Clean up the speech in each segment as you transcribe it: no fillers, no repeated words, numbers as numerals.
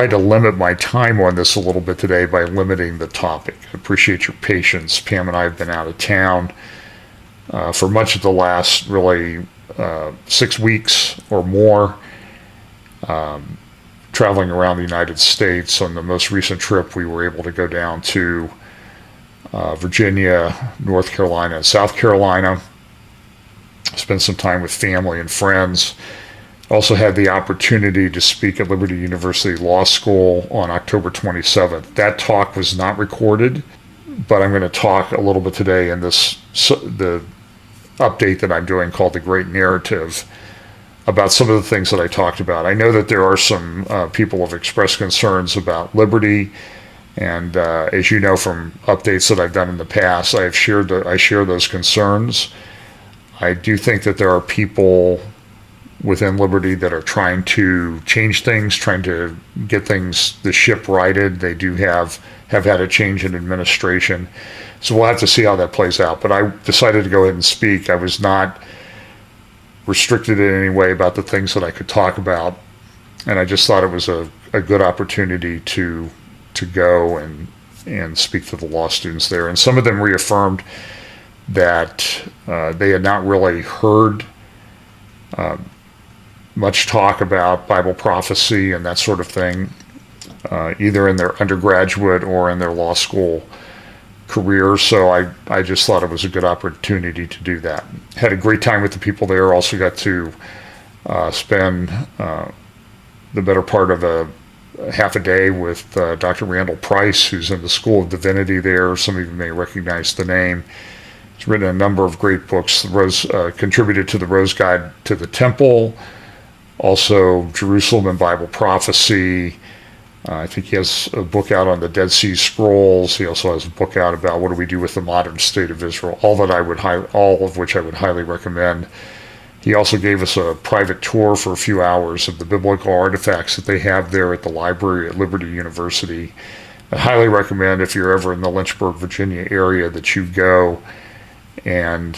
I tried to limit my time on this a little bit today by limiting the topic. I appreciate your patience. Pam and I have been out of town for much of the last really 6 weeks or more, traveling around the United States. On the most recent trip, we were able to go down to Virginia, North Carolina, and South Carolina, spend some time with family and friends. Also had the opportunity to speak at Liberty University Law School on October 27th. That talk was not recorded, but I'm going to talk a little bit today in the update that I'm doing called The Great Narrative about some of the things that I talked about. I know that there are some people who have expressed concerns about liberty, and as you know from updates that I've done in the past, I share those concerns. I do think that there are people within Liberty that are trying to change things, trying to get the ship righted. They do have had a change in administration. So we'll have to see how that plays out. But I decided to go ahead and speak. I was not restricted in any way about the things that I could talk about. And I just thought it was a good opportunity to go and speak to the law students there. And some of them reaffirmed that they had not really heard much talk about Bible prophecy and that sort of thing, either in their undergraduate or in their law school career. So I just thought it was a good opportunity to do that. Had a great time with the people there. Also got to spend the better part of a half a day with Dr. Randall Price, who's in the School of Divinity there. Some of you may recognize the name. He's written a number of great books. Contributed to the Rose Guide to the Temple, also Jerusalem and Bible Prophecy. I think he has a book out on the Dead Sea Scrolls. He also has a book out about what do we do with the modern state of Israel, all of which I would highly recommend. He also gave us a private tour for a few hours of the biblical artifacts that they have there at the library at Liberty University. I highly recommend, if you're ever in the Lynchburg, Virginia area, that you go and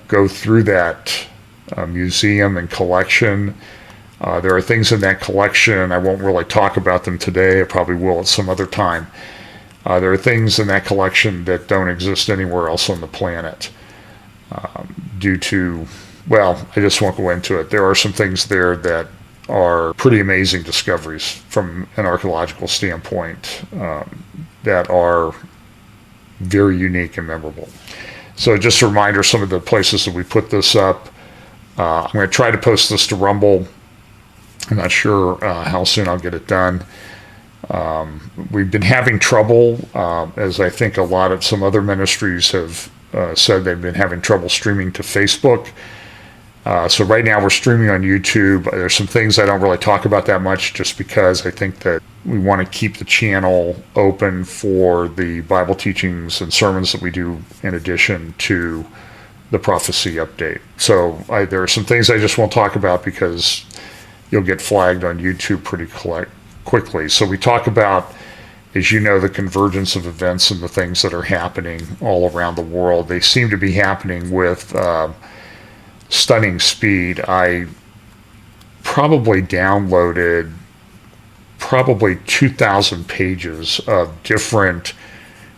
go through that museum and collection. There are things in that collection, I won't really talk about them today, I probably will at some other time. There are things in that collection that don't exist anywhere else on the planet due to, well, I just won't go into it. There are some things there that are pretty amazing discoveries from an archaeological standpoint that are very unique and memorable. So just a reminder, some of the places that we put this up. I'm going to try to post this to Rumble. I'm not sure how soon I'll get it done. We've been having trouble, as I think some other ministries have said they've been having trouble streaming to Facebook. So right now we're streaming on YouTube. There's some things I don't really talk about that much just because I think that we want to keep the channel open for the Bible teachings and sermons that we do in addition to the prophecy update. So there are some things I just won't talk about because you'll get flagged on YouTube pretty quickly. So we talk about, as you know, the convergence of events and the things that are happening all around the world. They seem to be happening with stunning speed. I probably downloaded 2,000 pages of different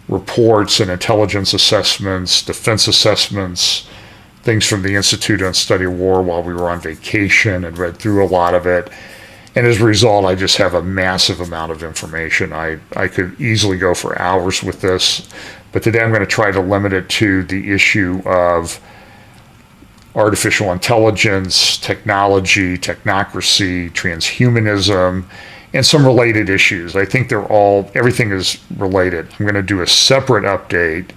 reports and intelligence assessments, defense assessments, things from the Institute on Study of War while we were on vacation, and read through a lot of it. And as a result, I just have a massive amount of information. I could easily go for hours with this, but today I'm going to try to limit it to the issue of artificial intelligence, technology, technocracy, transhumanism, and some related issues. I think everything is related. I'm going to do a separate update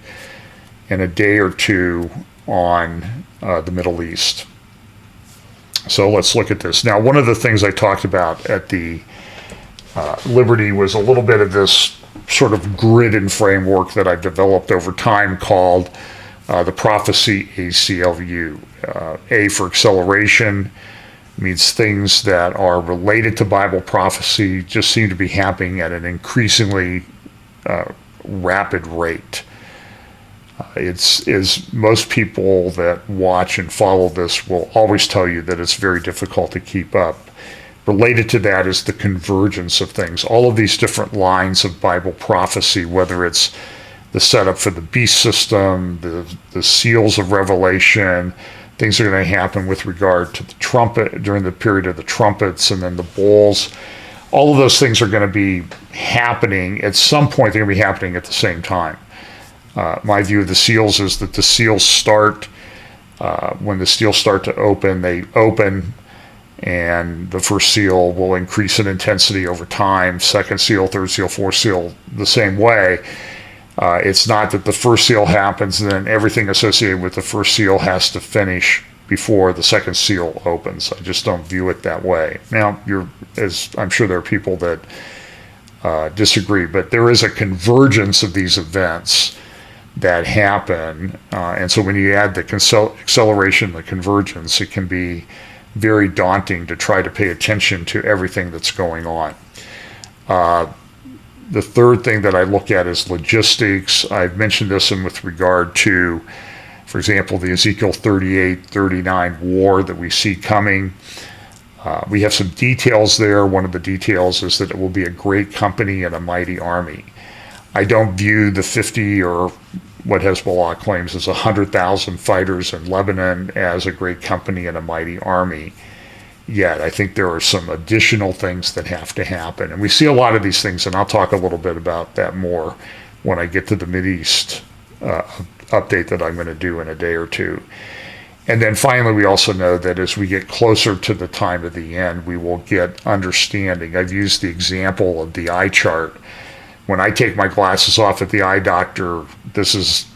in a day or two on the Middle East. So let's look at this. Now, one of the things I talked about at the Liberty was a little bit of this sort of grid and framework that I've developed over time called the Prophecy ACLU. A for acceleration, means things that are related to Bible prophecy just seem to be happening at an increasingly rapid rate. It's most people that watch and follow this will always tell you that it's very difficult to keep up. Related to that is the convergence of things. All of these different lines of Bible prophecy, whether it's the setup for the beast system, the seals of Revelation, things are going to happen with regard to the trumpet during the period of the trumpets, and then the bowls. All of those things are going to be happening at some point. They're going to be happening at the same time. My view of the seals is that the seals start when the seals start to open. They open, and the first seal will increase in intensity over time. Second seal, third seal, fourth seal, the same way. It's not that the first seal happens and then everything associated with the first seal has to finish before the second seal opens. I just don't view it that way. Now, as I'm sure there are people that disagree, but there is a convergence of these events that happen. And so when you add the acceleration, the convergence, it can be very daunting to try to pay attention to everything that's going on. The third thing that I look at is logistics. I've mentioned this with regard to, for example, the Ezekiel 38-39 war that we see coming. We have some details there. One of the details is that it will be a great company and a mighty army. I don't view the 50 or what Hezbollah claims is 100,000 fighters in Lebanon as a great company and a mighty army yet. I think there are some additional things that have to happen. And we see a lot of these things, and I'll talk a little bit about that more when I get to the Mideast update that I'm going to do in a day or two. And then finally, we also know that as we get closer to the time of the end, we will get understanding. I've used the example of the eye chart. When I take my glasses off at the eye doctor, this is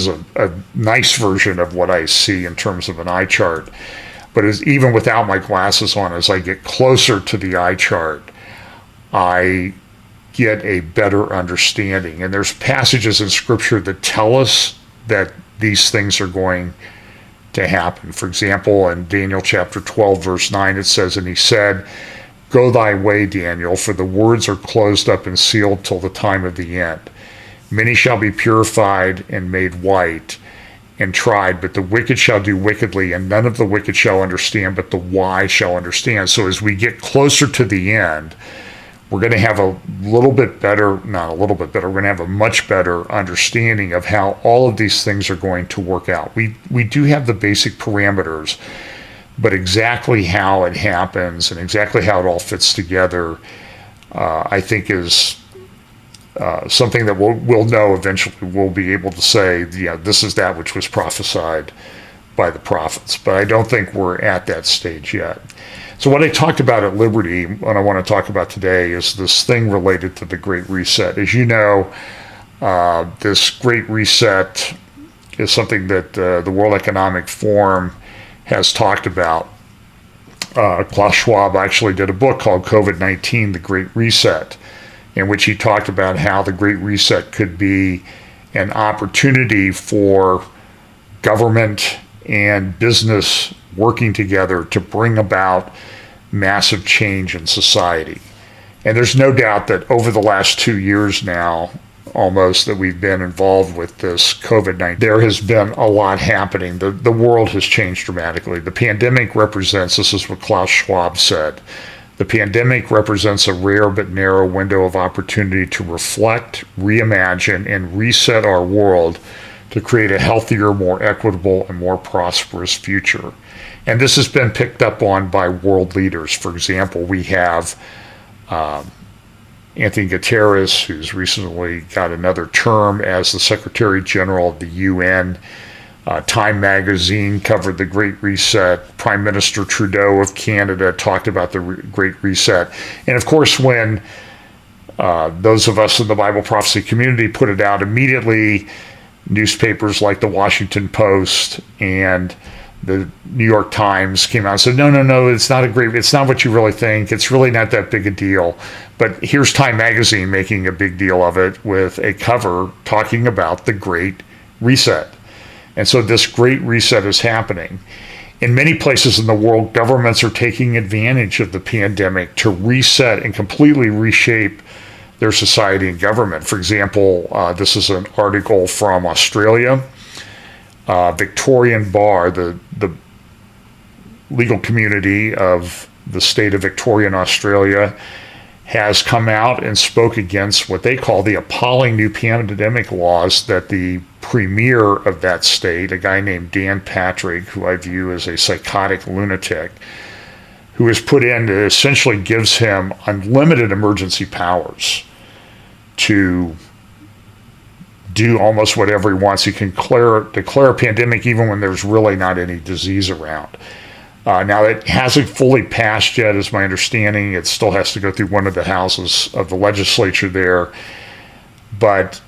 a nice version of what I see in terms of an eye chart. But even without my glasses on, as I get closer to the eye chart, I get a better understanding. And there's passages in Scripture that tell us that these things are going to happen. For example, in Daniel chapter 12, verse 9, it says, "And he said, Go thy way, Daniel, for the words are closed up and sealed till the time of the end. Many shall be purified and made white and tried, but the wicked shall do wickedly, and none of the wicked shall understand, but the wise shall understand." So as we get closer to the end, we're going to have a little bit better, not a little bit better, we're going to have a much better understanding of how all of these things are going to work out. We do have the basic parameters, but exactly how it happens and exactly how it all fits together, I think is something that we'll know eventually. We'll be able to say, yeah, this is that which was prophesied by the prophets. But I don't think we're at that stage yet. So what I talked about at Liberty, what I want to talk about today, is this thing related to the Great Reset. As you know, this Great Reset is something that the World Economic Forum has talked about. Klaus Schwab actually did a book called COVID-19, The Great Reset, in which he talked about how the Great Reset could be an opportunity for government and business working together to bring about massive change in society. And there's no doubt that over the last 2 years now, almost, that we've been involved with this COVID-19, there has been a lot happening. The world has changed dramatically. The pandemic represents, this is what Klaus Schwab said, the pandemic represents a rare but narrow window of opportunity to reflect, reimagine, and reset our world to create a healthier, more equitable, and more prosperous future. And this has been picked up on by world leaders. For example, we have Anthony Guterres, who's recently got another term as the Secretary General of the UN. Time magazine covered the Great Reset. Prime Minister Trudeau of Canada talked about the Great Reset. And of course, when those of us in the Bible prophecy community put it out, immediately newspapers like the Washington Post and the New York Times came out and said, no, it's not what you really think. It's really not that big a deal. But here's Time magazine making a big deal of it with a cover talking about the Great Reset. And so this Great Reset is happening. In many places in the world, governments are taking advantage of the pandemic to reset and completely reshape their society and government. For example, this is an article from Australia. Victorian Bar, the legal community of the state of Victoria in Australia, has come out and spoke against what they call the appalling new pandemic laws that the premier of that state, a guy named Dan Patrick, who I view as a psychotic lunatic, who is put in, that essentially gives him unlimited emergency powers to do almost whatever he wants. He can declare a pandemic even when there's really not any disease around. Now, it hasn't fully passed yet, is my understanding. It still has to go through one of the houses of the legislature there. But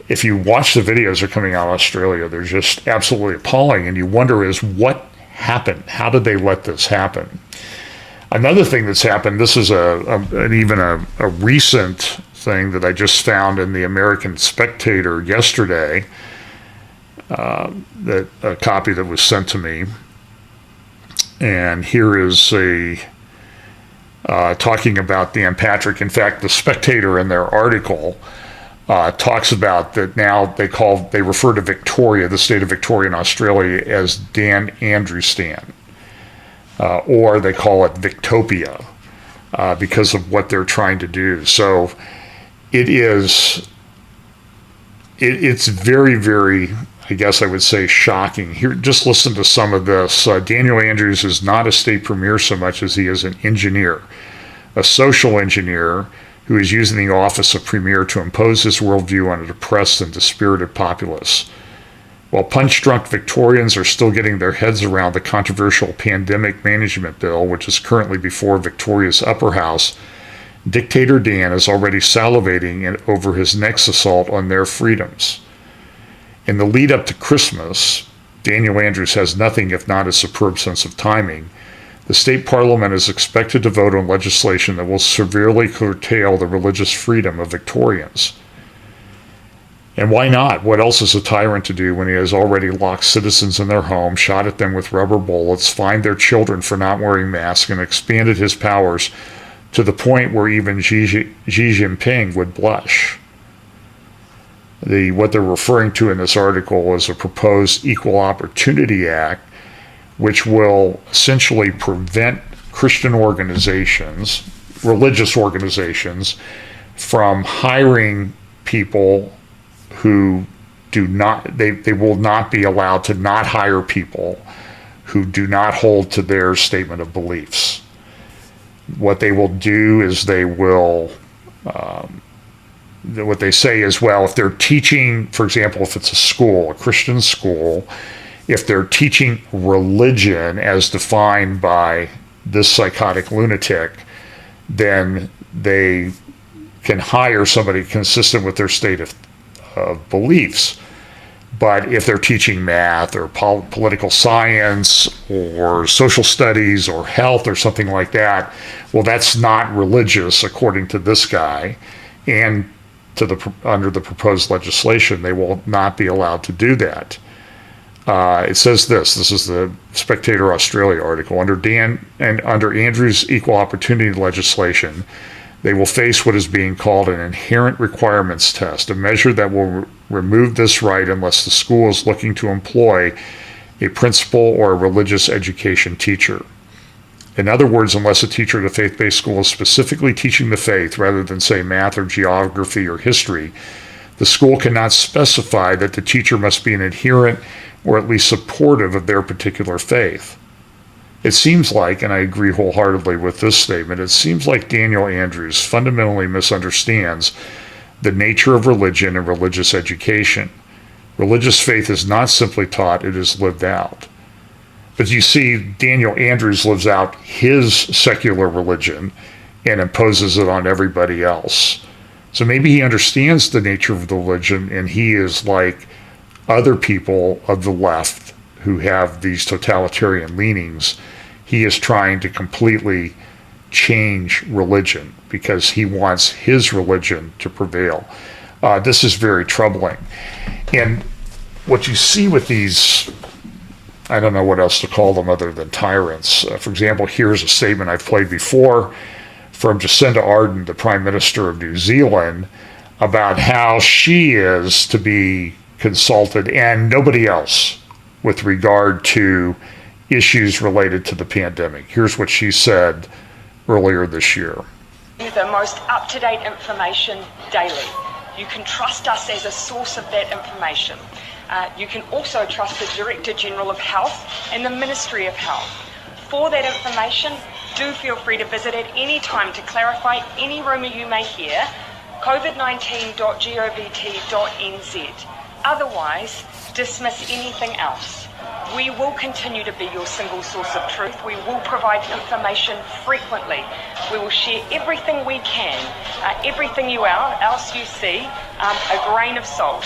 if you watch the videos that are coming out of Australia, they're just absolutely appalling. And you wonder is what happened? How did they let this happen? Another thing that's happened, this is even a recent thing that I just found in the American Spectator yesterday, that a copy that was sent to me. And here is talking about Dan Patrick. In fact, the Spectator in their article talks about that now they refer to Victoria, the state of Victoria in Australia, as Dan Andrewstan, or they call it Victopia because of what they're trying to do. So it's very, very, I guess I would say, shocking. Here, just listen to some of this. Daniel Andrews is not a state premier so much as he is an engineer, a social engineer who is using the office of premier to impose his worldview on a depressed and dispirited populace. While punch-drunk Victorians are still getting their heads around the controversial pandemic management bill, which is currently before Victoria's upper house, Dictator Dan is already salivating over his next assault on their freedoms. In the lead up to Christmas, Daniel Andrews has nothing if not a superb sense of timing. The state parliament is expected to vote on legislation that will severely curtail the religious freedom of Victorians. And why not? What else is a tyrant to do when he has already locked citizens in their home, shot at them with rubber bullets, fined their children for not wearing masks, and expanded his powers to the point where even Xi Jinping would blush? What they're referring to in this article is a proposed Equal Opportunity Act, which will essentially prevent Christian organizations, religious organizations, from hiring people who do not, they will not be allowed to not hire people who do not hold to their statement of beliefs. What they will do is they will, what they say is, well, if they're teaching, for example, if it's a school, a Christian school, if they're teaching religion as defined by this psychotic lunatic, then they can hire somebody consistent with their state of beliefs. But if they're teaching math or political science or social studies or health or something like that, well, that's not religious according to this guy. And under the proposed legislation, they will not be allowed to do that. It says this is the Spectator Australia article. Under Andrews' equal opportunity legislation, they will face what is being called an inherent requirements test, a measure that will remove this right unless the school is looking to employ a principal or a religious education teacher. In other words, unless a teacher at a faith-based school is specifically teaching the faith rather than, say, math or geography or history, the school cannot specify that the teacher must be an adherent or at least supportive of their particular faith. It seems like, and I agree wholeheartedly with this statement, it seems like Daniel Andrews fundamentally misunderstands the nature of religion and religious education. Religious faith is not simply taught, it is lived out. But you see, Daniel Andrews lives out his secular religion and imposes it on everybody else. So maybe he understands the nature of the religion, and he is like other people of the left who have these totalitarian leanings. He is trying to completely change religion because he wants his religion to prevail. This is very troubling. And what you see with these, I don't know what else to call them other than tyrants. For example, here's a statement I've played before from Jacinda Ardern, the Prime Minister of New Zealand, about how she is to be consulted and nobody else with regard to issues related to the pandemic. Here's what she said earlier this year. The most up-to-date information daily. You can trust us as a source of that information. You can also trust the Director General of Health and the Ministry of Health. For that information, do feel free to visit at any time to clarify any rumour you may hear, covid19.govt.nz. Otherwise, dismiss anything else. We will continue to be your single source of truth. We will provide information frequently. We will share everything we can, everything else you see, a grain of salt.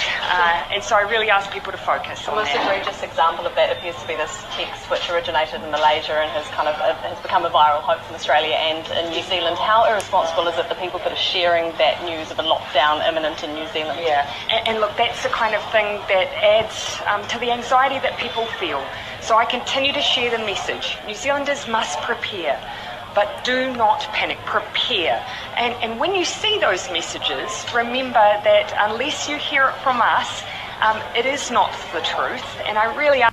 And so I really ask people to focus on that. The most egregious example of that appears to be this text which originated in Malaysia and has become a viral hoax in Australia and in New Zealand. How irresponsible is it the people that are sharing that news of a lockdown imminent in New Zealand? Yeah, and look, that's the kind of thing that adds to the anxiety that people feel. So I continue to share the message. New Zealanders must prepare, but do not panic, prepare. And when you see those messages, remember that unless you hear it from us, it is not the truth. And I really...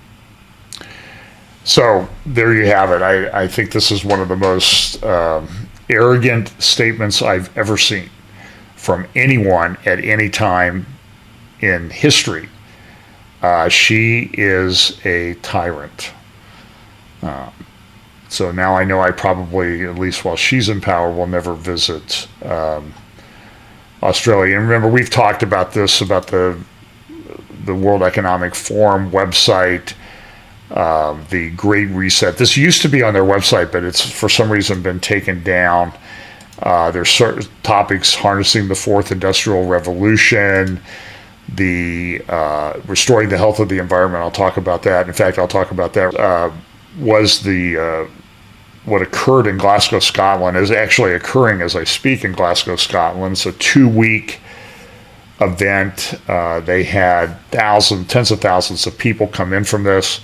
So there you have it. I think this is one of the most arrogant statements I've ever seen from anyone at any time in history. She is a tyrant. So now I know I probably, at least while she's in power, will never visit Australia. And remember, we've talked about this, about the World Economic Forum website, the Great Reset. This used to be on their website, but it's for some reason been taken down. There's certain topics: harnessing the fourth industrial revolution, the restoring the health of the environment. I'll talk about that. In fact, I'll talk about that. Was the what occurred in Glasgow, Scotland, is actually occurring as I speak in Glasgow, Scotland. It's a 2-week event. They had tens of thousands of people come in from this.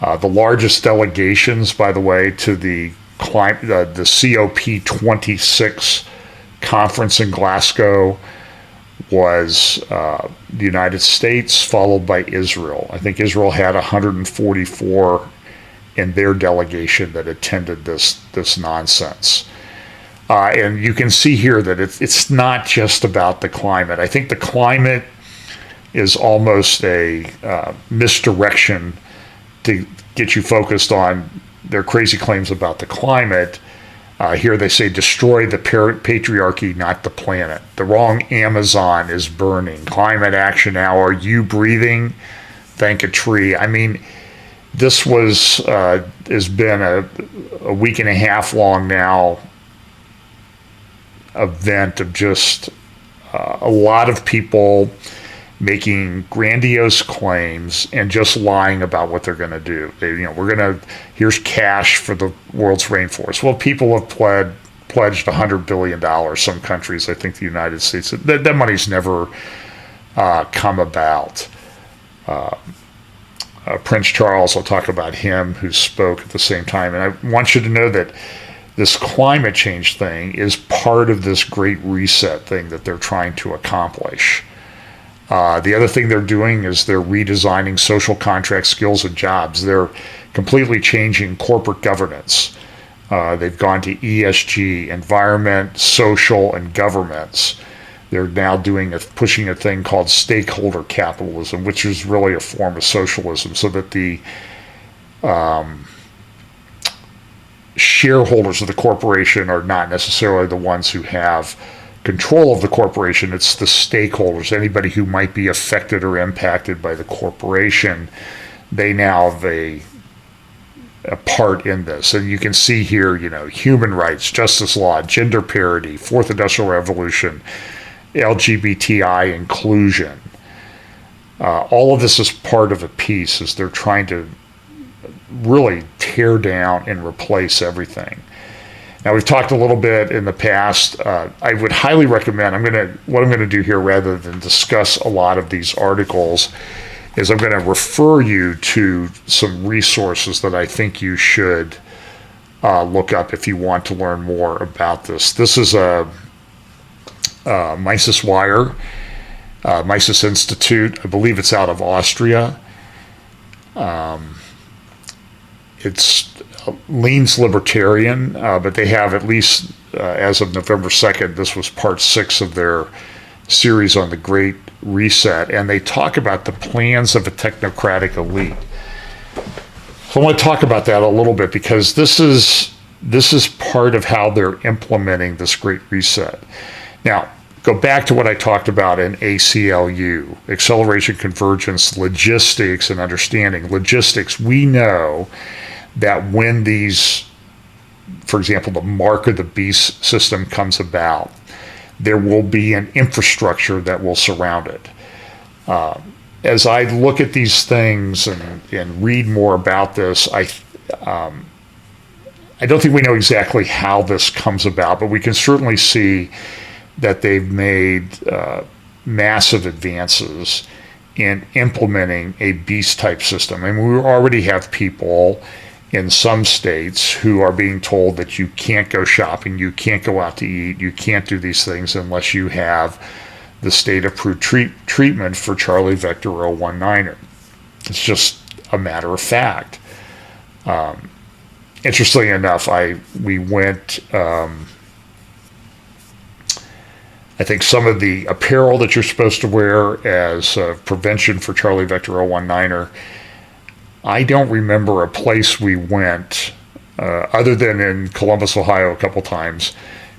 The largest delegations, by the way, to the COP26 conference in Glasgow was the United States, followed by Israel. I think Israel had 144 in their delegation that attended this nonsense. And you can see here that it's not just about the climate. I think the climate is almost a misdirection to get you focused on their crazy claims about the climate. Here they say, destroy the patriarchy, not the planet. The wrong Amazon is burning. Climate action now. Are you breathing? Thank a tree. I mean, this has been a week and a half long now event of just a lot of people making grandiose claims and just lying about what they're going to do. Here's cash for the world's rainforest. Well, people have pledged $100 billion. Some countries, I think the United States, that money's never come about. Prince Charles, I'll talk about him, who spoke at the same time. And I want you to know that this climate change thing is part of this Great Reset thing that they're trying to accomplish. The other thing they're doing is they're redesigning social contract skills and jobs. They're completely changing corporate governance. They've gone to ESG, environment, social, and governments. They're now pushing a thing called Stakeholder Capitalism, which is really a form of socialism, so that the shareholders of the corporation are not necessarily the ones who have control of the corporation. It's the stakeholders, anybody who might be affected or impacted by the corporation. They now have a part in this. And you can see here, human rights, justice law, gender parity, fourth industrial revolution, LGBTI inclusion. All of this is part of a piece as they're trying to really tear down and replace everything. Now, we've talked a little bit in the past. I would highly recommend, what I'm going to do here, rather than discuss a lot of these articles, is I'm going to refer you to some resources that I think you should look up if you want to learn more about this. This is a Mises Wire, Mises Institute. I believe it's out of Austria. it's leans libertarian, but they have at least as of November 2nd, this was part 6 of their series on the Great Reset, and they talk about the plans of a technocratic elite. So I want to talk about that a little bit, because this is part of how they're implementing this Great Reset. Now, go back to what I talked about in ACLU, acceleration, convergence, logistics, and understanding. Logistics, we know that when these, for example, the mark of the beast system comes about, there will be an infrastructure that will surround it. As I look at these things and read more about this, I don't think we know exactly how this comes about, but we can certainly see that they've made massive advances in implementing a beast-type system. I mean, we already have people in some states who are being told that you can't go shopping, you can't go out to eat, you can't do these things unless you have the state-approved treatment for Charlie Vector 019er. It's just a matter of fact. Interestingly enough, we went, I think some of the apparel that you're supposed to wear as prevention for Charlie Vector 019er, I don't remember a place we went, other than in Columbus, Ohio a couple times,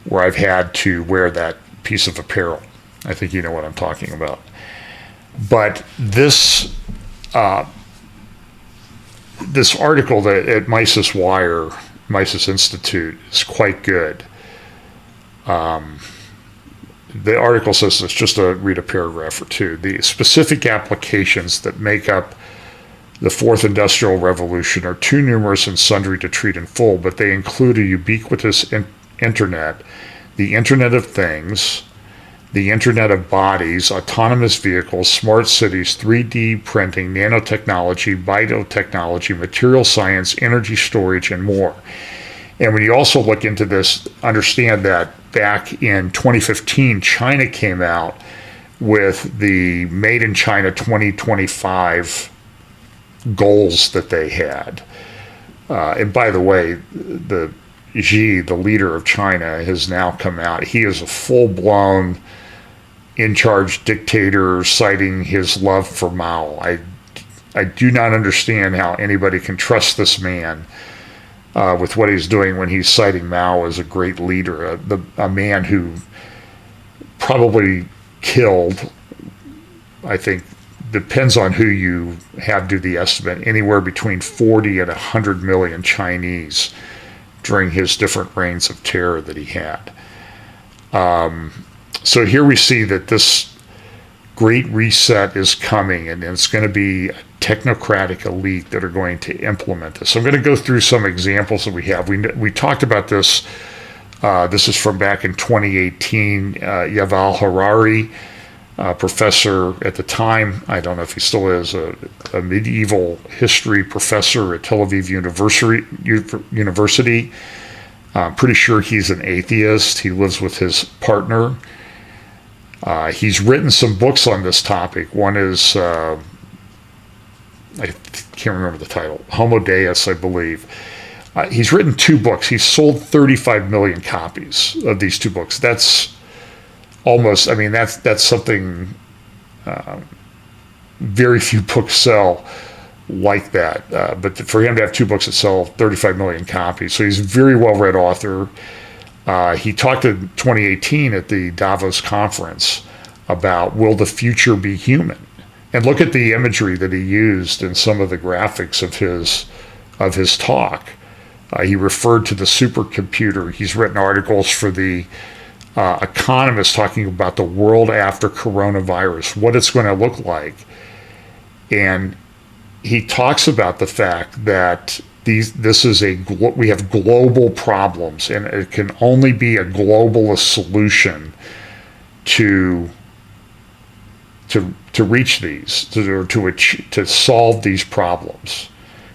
where I've had to wear that piece of apparel. I think you know what I'm talking about. But this article that at Mises Wire, Mises Institute, is quite good. The article says this, just to read a paragraph or two. The specific applications that make up the Fourth Industrial Revolution are too numerous and sundry to treat in full, but they include a ubiquitous internet, the Internet of Things, the Internet of Bodies, autonomous vehicles, smart cities, 3D printing, nanotechnology, biotechnology, material science, energy storage, and more. And when you also look into this, understand that back in 2015, China came out with the Made in China 2025 goals that they had. And by the way, the Xi, the leader of China, has now come out. He is a full-blown in-charge dictator, citing his love for Mao. I do not understand how anybody can trust this man with what he's doing when he's citing Mao as a great leader, a man who probably killed, I think, depends on who you have do the estimate, anywhere between 40 and 100 million Chinese during his different reigns of terror that he had. So here we see that this Great Reset is coming, and it's going to be a technocratic elite that are going to implement this. So I'm going to go through some examples that we have. We talked about this. This is from back in 2018. Yuval Harari, professor at the time, I don't know if he still is, a medieval history professor at Tel Aviv University. I'm pretty sure he's an atheist. He lives with his partner. He's written some books on this topic. One is, I can't remember the title, Homo Deus, I believe. He's written 2 books. He's sold 35 million copies of these 2 books. That's almost, I mean, that's something very few books sell like that. But for him to have 2 books that sell 35 million copies, so he's a very well-read author. He talked in 2018 at the Davos conference about, will the future be human? And look at the imagery that he used in some of the graphics of his talk. He referred to the supercomputer. He's written articles for the Economist talking about the world after coronavirus, what it's going to look like. And he talks about the fact that we have global problems, and it can only be a globalist solution to reach these, to solve these problems.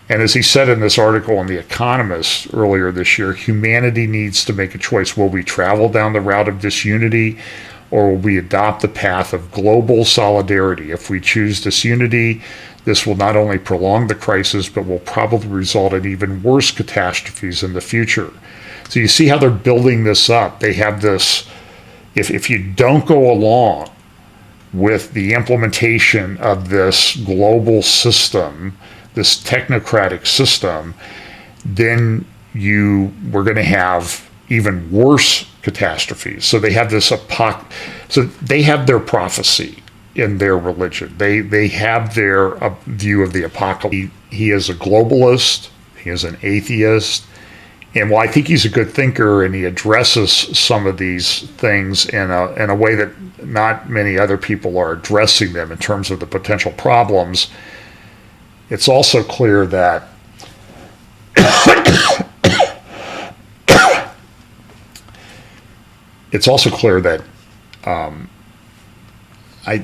And as he said in this article in The Economist earlier this year, humanity needs to make a choice. Will we travel down the route of disunity, or will we adopt the path of global solidarity? If we choose disunity, this will not only prolong the crisis, but will probably result in even worse catastrophes in the future. So you see how they're building this up. They have this, if you don't go along with the implementation of this global system, this technocratic system, then we're going to have even worse catastrophes. So they have this so they have their prophecy in their religion. They have their view of the apocalypse. He is a globalist. He is an atheist. And while I think he's a good thinker and he addresses some of these things in a way that not many other people are addressing them in terms of the potential problems, it's also clear that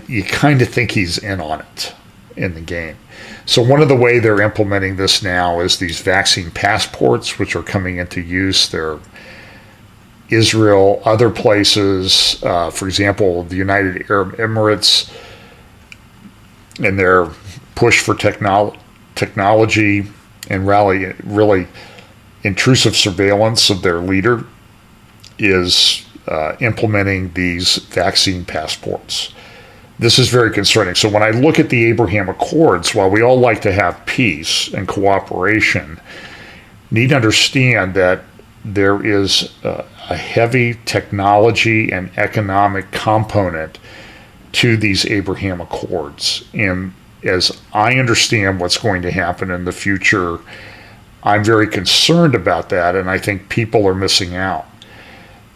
you kind of think he's in on it in the game. So one of the way they're implementing this now is these vaccine passports, which are coming into use. They're Israel, other places, for example, the United Arab Emirates, and their push for technology and really intrusive surveillance of their leader is implementing these vaccine passports. This is very concerning. So when I look at the Abraham Accords, while we all like to have peace and cooperation, need to understand that there is a heavy technology and economic component to these Abraham Accords. And as I understand what's going to happen in the future, I'm very concerned about that, and I think people are missing out.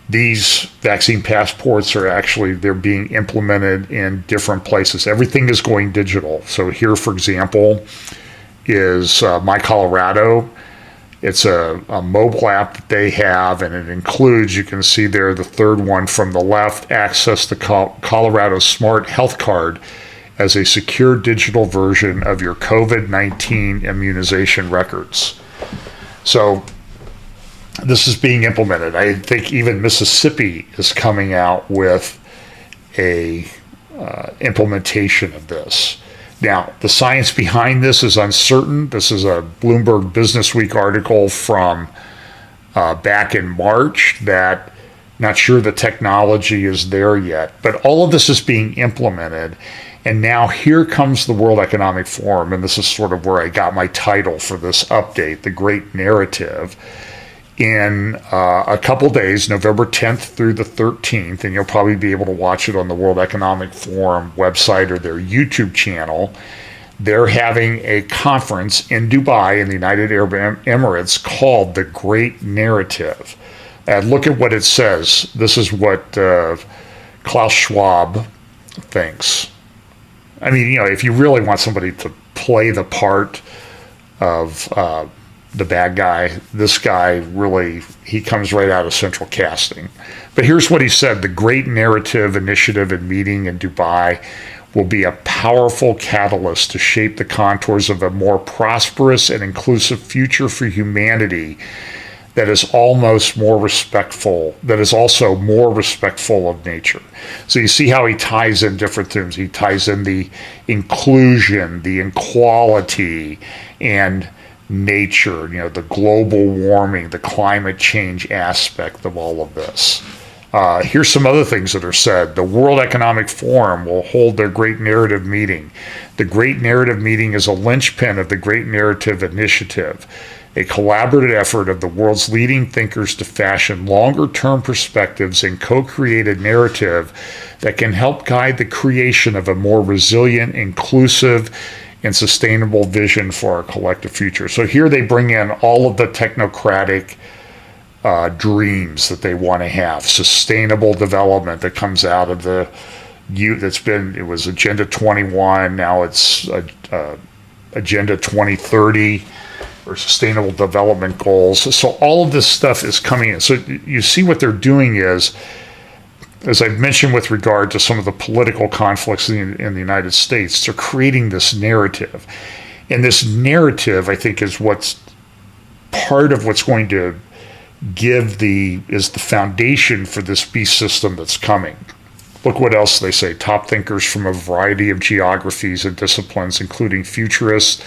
These vaccine passports they're being implemented in different places. Everything is going digital. So here, for example, is My Colorado. It's a mobile app that they have, and it includes, you can see there, the third one from the left, access the Colorado Smart Health Card as a secure digital version of your COVID-19 immunization records. So this is being implemented. I think even Mississippi is coming out with a implementation of this. Now, the science behind this is uncertain. This is a Bloomberg Businessweek article from back in March that not sure the technology is there yet. But all of this is being implemented. And now here comes the World Economic Forum, and this is sort of where I got my title for this update, The Great Narrative. In a couple days, November 10th through the 13th, and you'll probably be able to watch it on the World Economic Forum website or their YouTube channel, they're having a conference in Dubai in the United Arab Emirates called The Great Narrative. And look at what it says. This is what Klaus Schwab thinks. I mean, if you really want somebody to play the part of the bad guy, this guy really, he comes right out of central casting. But here's what he said: the Great Narrative Initiative and meeting in Dubai will be a powerful catalyst to shape the contours of a more prosperous and inclusive future for humanity that is also more respectful of nature. So you see how he ties in different things. He ties in the inclusion, the equality, and nature, the global warming, the climate change aspect of all of this. Here's some other things that are said. The World Economic Forum will hold their Great Narrative meeting. The Great Narrative meeting is a linchpin of the Great Narrative Initiative, a collaborative effort of the world's leading thinkers to fashion longer-term perspectives and co-create a narrative that can help guide the creation of a more resilient, inclusive, and sustainable vision for our collective future. So here they bring in all of the technocratic dreams that they want to have. Sustainable development that comes out of it was Agenda 21, now it's Agenda 2030, or Sustainable Development Goals. So all of this stuff is coming in. So you see what they're doing is, as I've mentioned with regard to some of the political conflicts in the United States, they're creating this narrative. And this narrative, I think, is what's part of what's going to is the foundation for this beast system that's coming. Look what else they say. Top thinkers from a variety of geographies and disciplines, including futurists,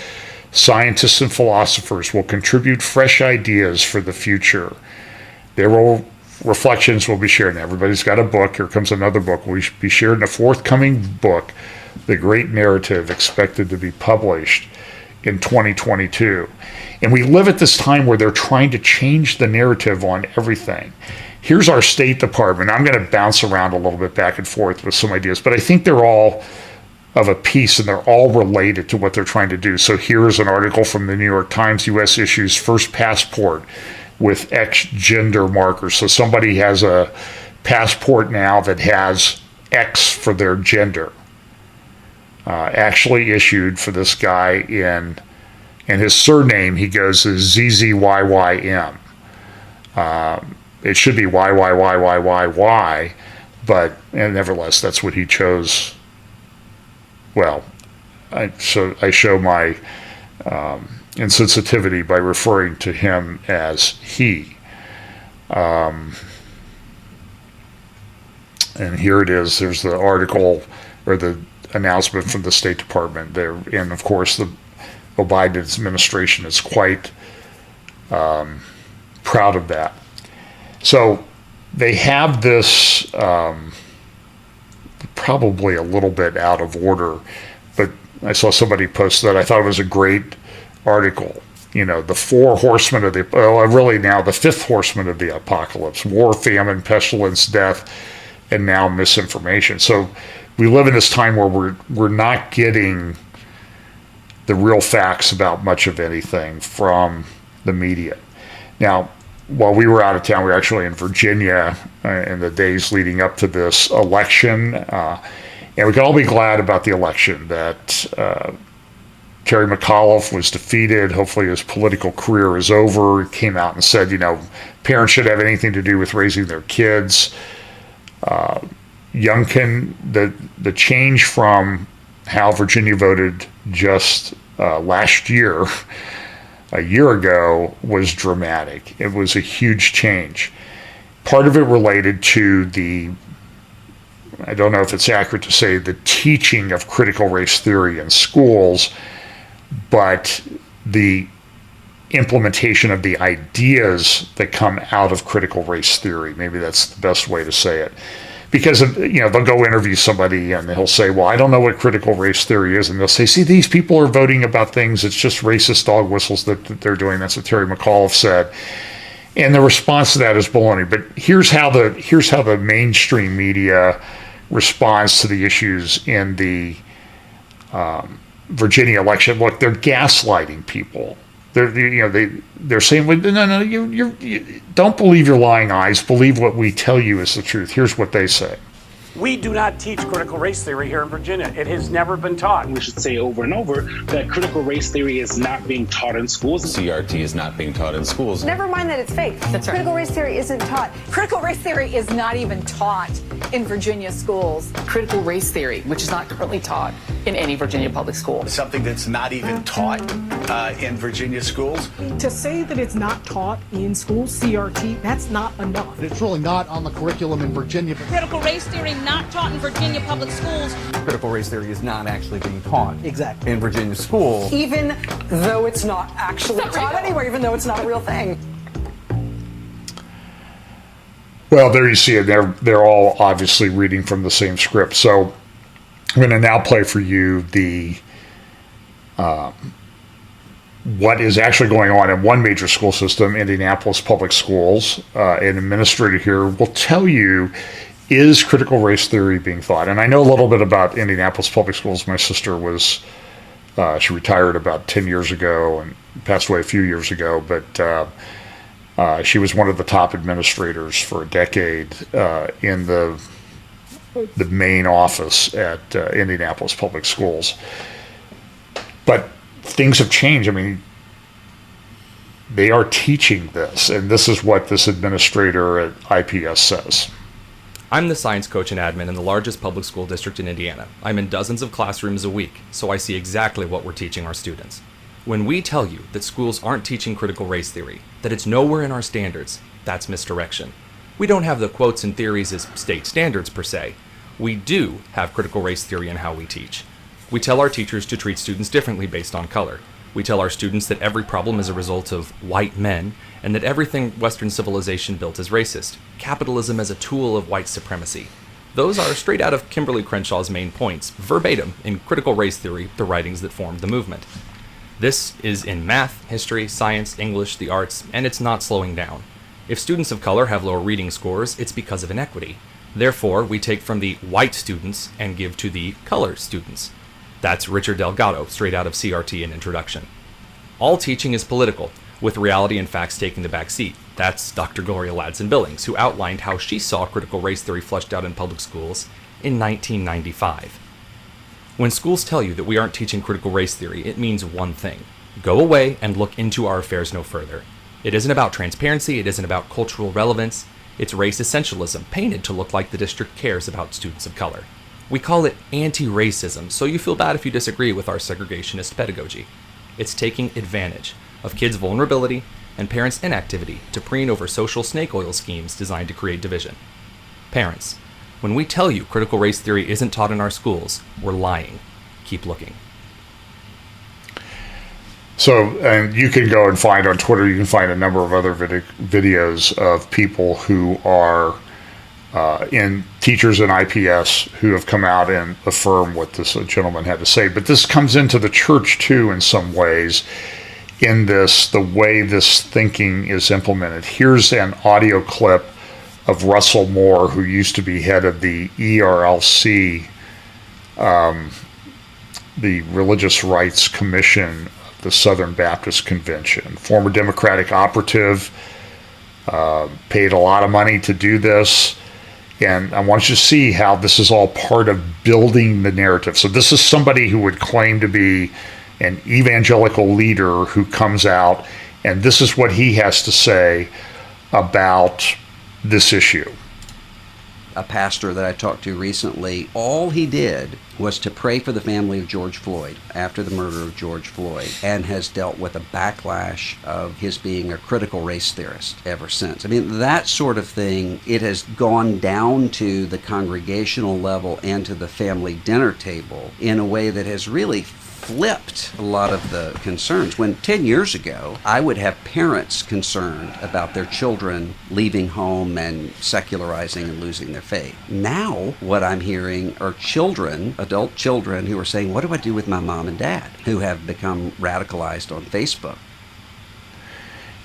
scientists, and philosophers, will contribute fresh ideas for the future. Reflections will be shared. And everybody's got a book. Here comes another book. We should be shared in a forthcoming book, The Great Narrative, expected to be published in 2022. And we live at this time where they're trying to change the narrative on everything. Here's our State Department. I'm going to bounce around a little bit back and forth with some ideas, but I think they're all of a piece and they're all related to what they're trying to do. So here's an article from the New York Times. U.S. issues first passport with X gender markers. So somebody has a passport now that has X for their gender. Actually issued for this guy in his surname, he goes as ZZYYM. It should be YYYYYY, but nevertheless, that's what he chose. Well, I show my insensitivity by referring to him as he. And here it is. There's the article or the announcement from the State Department there. And of course, the Biden administration is quite proud of that. So they have this probably a little bit out of order, but I saw somebody post that. I thought it was a great article. You know, the four horsemen of the, really now the fifth horseman of the apocalypse: war, famine, pestilence, death, and now misinformation. So we live in this time where we're not getting the real facts about much of anything from the media. Now, while we were out of town, we were actually in Virginia in the days leading up to this election. And we can all be glad about the election, that Terry McAuliffe was defeated. Hopefully his political career is over. He came out and said, you know, parents should have anything to do with raising their kids. Youngkin, the change from how Virginia voted just last year, a year ago, was dramatic. It was a huge change. Part of it related to I don't know if it's accurate to say the teaching of critical race theory in schools, but the implementation of the ideas that come out of critical race theory. Maybe that's the best way to say it. Because, you know, they'll go interview somebody and he'll say, well, I don't know what critical race theory is. And they'll say, see, these people are voting about things. It's just racist dog whistles that they're doing. That's what Terry McAuliffe said. And the response to that is baloney. But here's how the mainstream media responds to the issues in the Virginia election. Look, they're gaslighting people. They're saying, well, no, you don't believe your lying eyes. Believe what we tell you is the truth. Here's what they say. We do not teach critical race theory here in Virginia. It has never been taught. We should say over and over that critical race theory is not being taught in schools. CRT is not being taught in schools. Never mind that it's fake. That's right. Critical race theory isn't taught. Critical race theory is not even taught in Virginia schools. Critical race theory, which is not currently taught in any Virginia public school. Something that's not even taught in Virginia schools. To say that it's not taught in schools, CRT, that's not enough. It's really not on the curriculum in Virginia. Critical race theory not taught in Virginia public schools. Critical race theory is not actually being taught exactly in Virginia schools. Even though it's not actually taught anywhere, even though it's not a real thing. Well, there you see it. They're all obviously reading from the same script. So I'm going to now play for you the what is actually going on in one major school system, Indianapolis Public Schools. An administrator here will tell you, is critical race theory being taught? And I know a little bit about Indianapolis Public Schools. My sister she retired about 10 years ago and passed away a few years ago, but she was one of the top administrators for a decade in the main office at Indianapolis Public Schools. But things have changed. I mean, they are teaching this, and this is what this administrator at IPS says. I'm the science coach and admin in the largest public school district in Indiana. I'm in dozens of classrooms a week, so I see exactly what we're teaching our students. When we tell you that schools aren't teaching critical race theory, that it's nowhere in our standards, that's misdirection. We don't have the quotes and theories as state standards per se. We do have critical race theory in how we teach. We tell our teachers to treat students differently based on color. We tell our students that every problem is a result of white men, and that everything Western civilization built is racist. Capitalism as a tool of white supremacy. Those are straight out of Kimberly Crenshaw's main points, verbatim in Critical Race Theory, the writings that formed the movement. This is in math, history, science, English, the arts, and it's not slowing down. If students of color have lower reading scores, it's because of inequity. Therefore, we take from the white students and give to the color students. That's Richard Delgado, straight out of CRT and Introduction. All teaching is political, with reality and facts taking the back seat. That's Dr. Gloria Ladson-Billings, who outlined how she saw critical race theory fleshed out in public schools in 1995. When schools tell you that we aren't teaching critical race theory, it means one thing. Go away and look into our affairs no further. It isn't about transparency, it isn't about cultural relevance, it's race essentialism, painted to look like the district cares about students of color. We call it anti-racism, so you feel bad if you disagree with our segregationist pedagogy. It's taking advantage of kids' vulnerability and parents' inactivity to preen over social snake oil schemes designed to create division. Parents, when we tell you critical race theory isn't taught in our schools, we're lying. Keep looking. So, and you can go and find on Twitter, you can find a number of other videos of people who are in teachers in IPS who have come out and affirm what this gentleman had to say. But this comes into the church too in some ways, in this, the way this thinking is implemented. Here's an audio clip of Russell Moore, who used to be head of the ERLC, the Religious Rights Commission of the Southern Baptist Convention. Former Democratic operative, paid a lot of money to do this. And I want you to see how this is all part of building the narrative. So this is somebody who would claim to be an evangelical leader who comes out, and this is what he has to say about this issue. A pastor that I talked to recently, all he did was to pray for the family of George Floyd after the murder of George Floyd, and has dealt with a backlash of his being a critical race theorist ever since. I mean, that sort of thing, it has gone down to the congregational level and to the family dinner table in a way that has really flipped a lot of the concerns. When 10 years ago, I would have parents concerned about their children leaving home and secularizing and losing their faith. Now, what I'm hearing are children, adult children, who are saying, what do I do with my mom and dad, who have become radicalized on Facebook?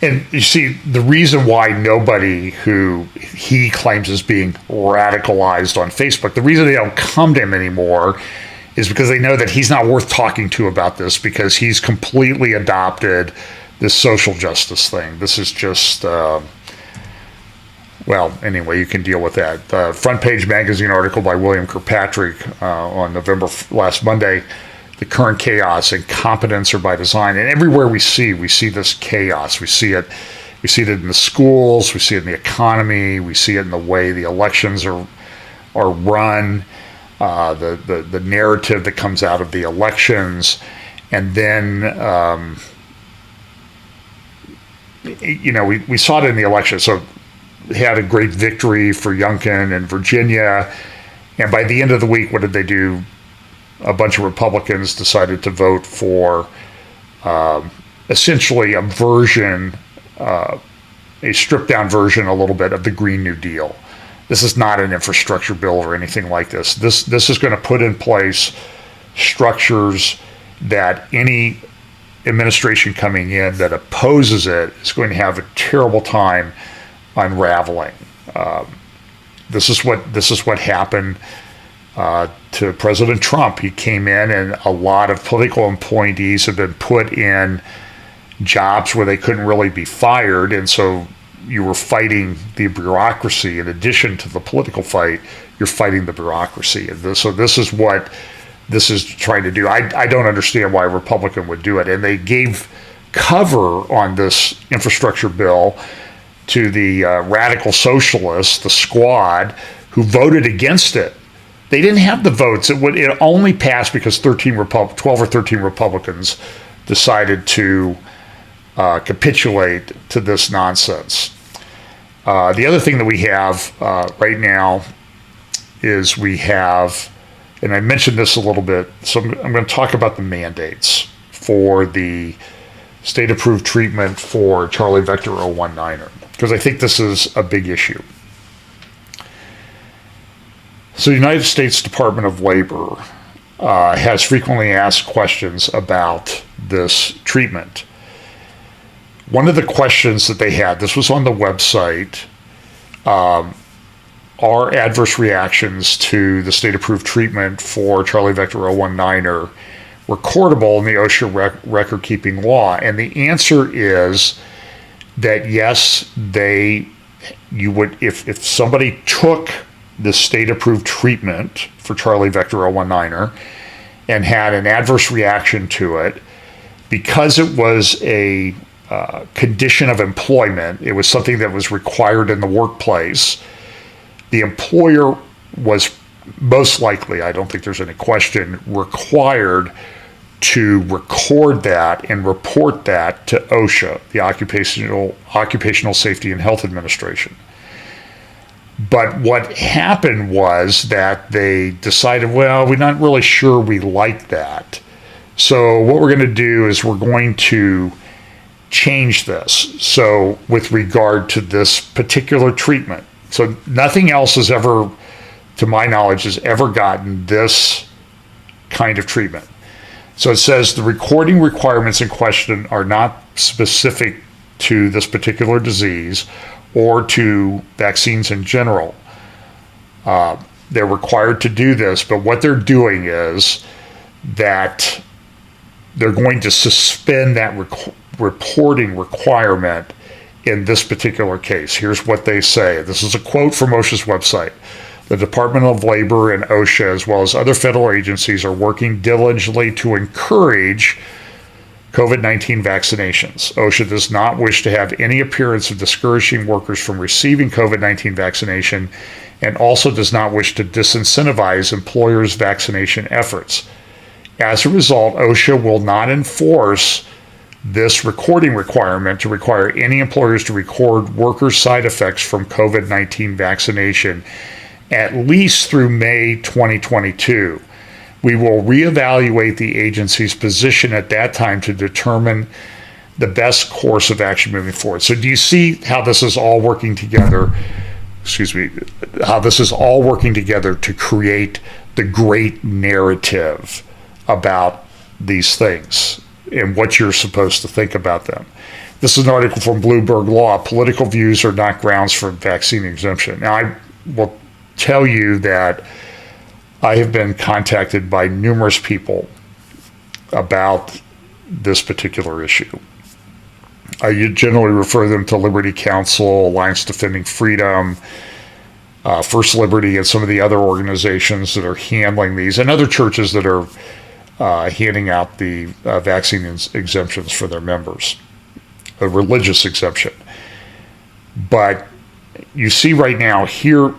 And you see, the reason why nobody who he claims is being radicalized on Facebook, the reason they don't come to him anymore is because they know that he's not worth talking to about this, because he's completely adopted this social justice thing. This is just, well, anyway, you can deal with that. The Front Page Magazine article by William Kirkpatrick on last Monday, the current chaos and competence are by design. And everywhere we see this chaos. We see it in the schools, we see it in the economy, we see it in the way the elections are run. The narrative that comes out of the elections, and then we saw it in the election. So they had a great victory for Youngkin in Virginia, and by the end of the week, what did they do? A bunch of Republicans decided to vote for essentially a version, a stripped down version a little bit of the Green New Deal. This is not an infrastructure bill or anything like this. This is going to put in place structures that any administration coming in that opposes it is going to have a terrible time unraveling. This is what happened to President Trump. He came in, and a lot of political appointees have been put in jobs where they couldn't really be fired, and so you were fighting the bureaucracy. In addition to the political fight, you're fighting the bureaucracy. And so this is what this is trying to do. I don't understand why a Republican would do it. And they gave cover on this infrastructure bill to the radical socialists, the Squad, who voted against it. They didn't have the votes. It only passed because 12 or 13 Republicans decided to capitulate to this nonsense. The other thing that we have right now is we have, and I mentioned this a little bit, so I'm going to talk about the mandates for the state-approved treatment for Charlie Vector 019er, because I think this is a big issue. So the United States Department of Labor has frequently asked questions about this treatment. One of the questions that they had, this was on the website, are adverse reactions to the state-approved treatment for Charlie Vector 019er recordable in the OSHA record-keeping law? And the answer is that yes, you would, if somebody took the state-approved treatment for Charlie Vector 019er and had an adverse reaction to it, because it was a condition of employment, it was something that was required in the workplace, the employer was most likely, I don't think there's any question, required to record that and report that to OSHA, the Occupational Safety and Health Administration. But what happened was that they decided, well, we're not really sure we like that. So what we're going to do is we're going to change this. So with regard to this particular treatment, so nothing else has ever, to my knowledge, has ever gotten this kind of treatment. So it says the recording requirements in question are not specific to this particular disease or to vaccines in general. They're required to do this, but what they're doing is that they're going to suspend that reporting requirement in this particular case. Here's what they say. This is a quote from OSHA's website. The Department of Labor and OSHA, as well as other federal agencies, are working diligently to encourage COVID-19 vaccinations. OSHA does not wish to have any appearance of discouraging workers from receiving COVID-19 vaccination and also does not wish to disincentivize employers' vaccination efforts. As a result, OSHA will not enforce this recording requirement to require any employers to record workers' side effects from COVID-19 vaccination at least through May 2022. We will reevaluate the agency's position at that time to determine the best course of action moving forward. So do you see how this is all working together? How this is all working together to create the great narrative about these things and what you're supposed to think about them. This is an article from Bloomberg Law. Political views are not grounds for vaccine exemption. Now, I will tell you that I have been contacted by numerous people about this particular issue. I generally refer them to Liberty Counsel, Alliance Defending Freedom, First Liberty, and some of the other organizations that are handling these, and other churches that are handing out the vaccine exemptions for their members, a religious exemption. But you see right now here,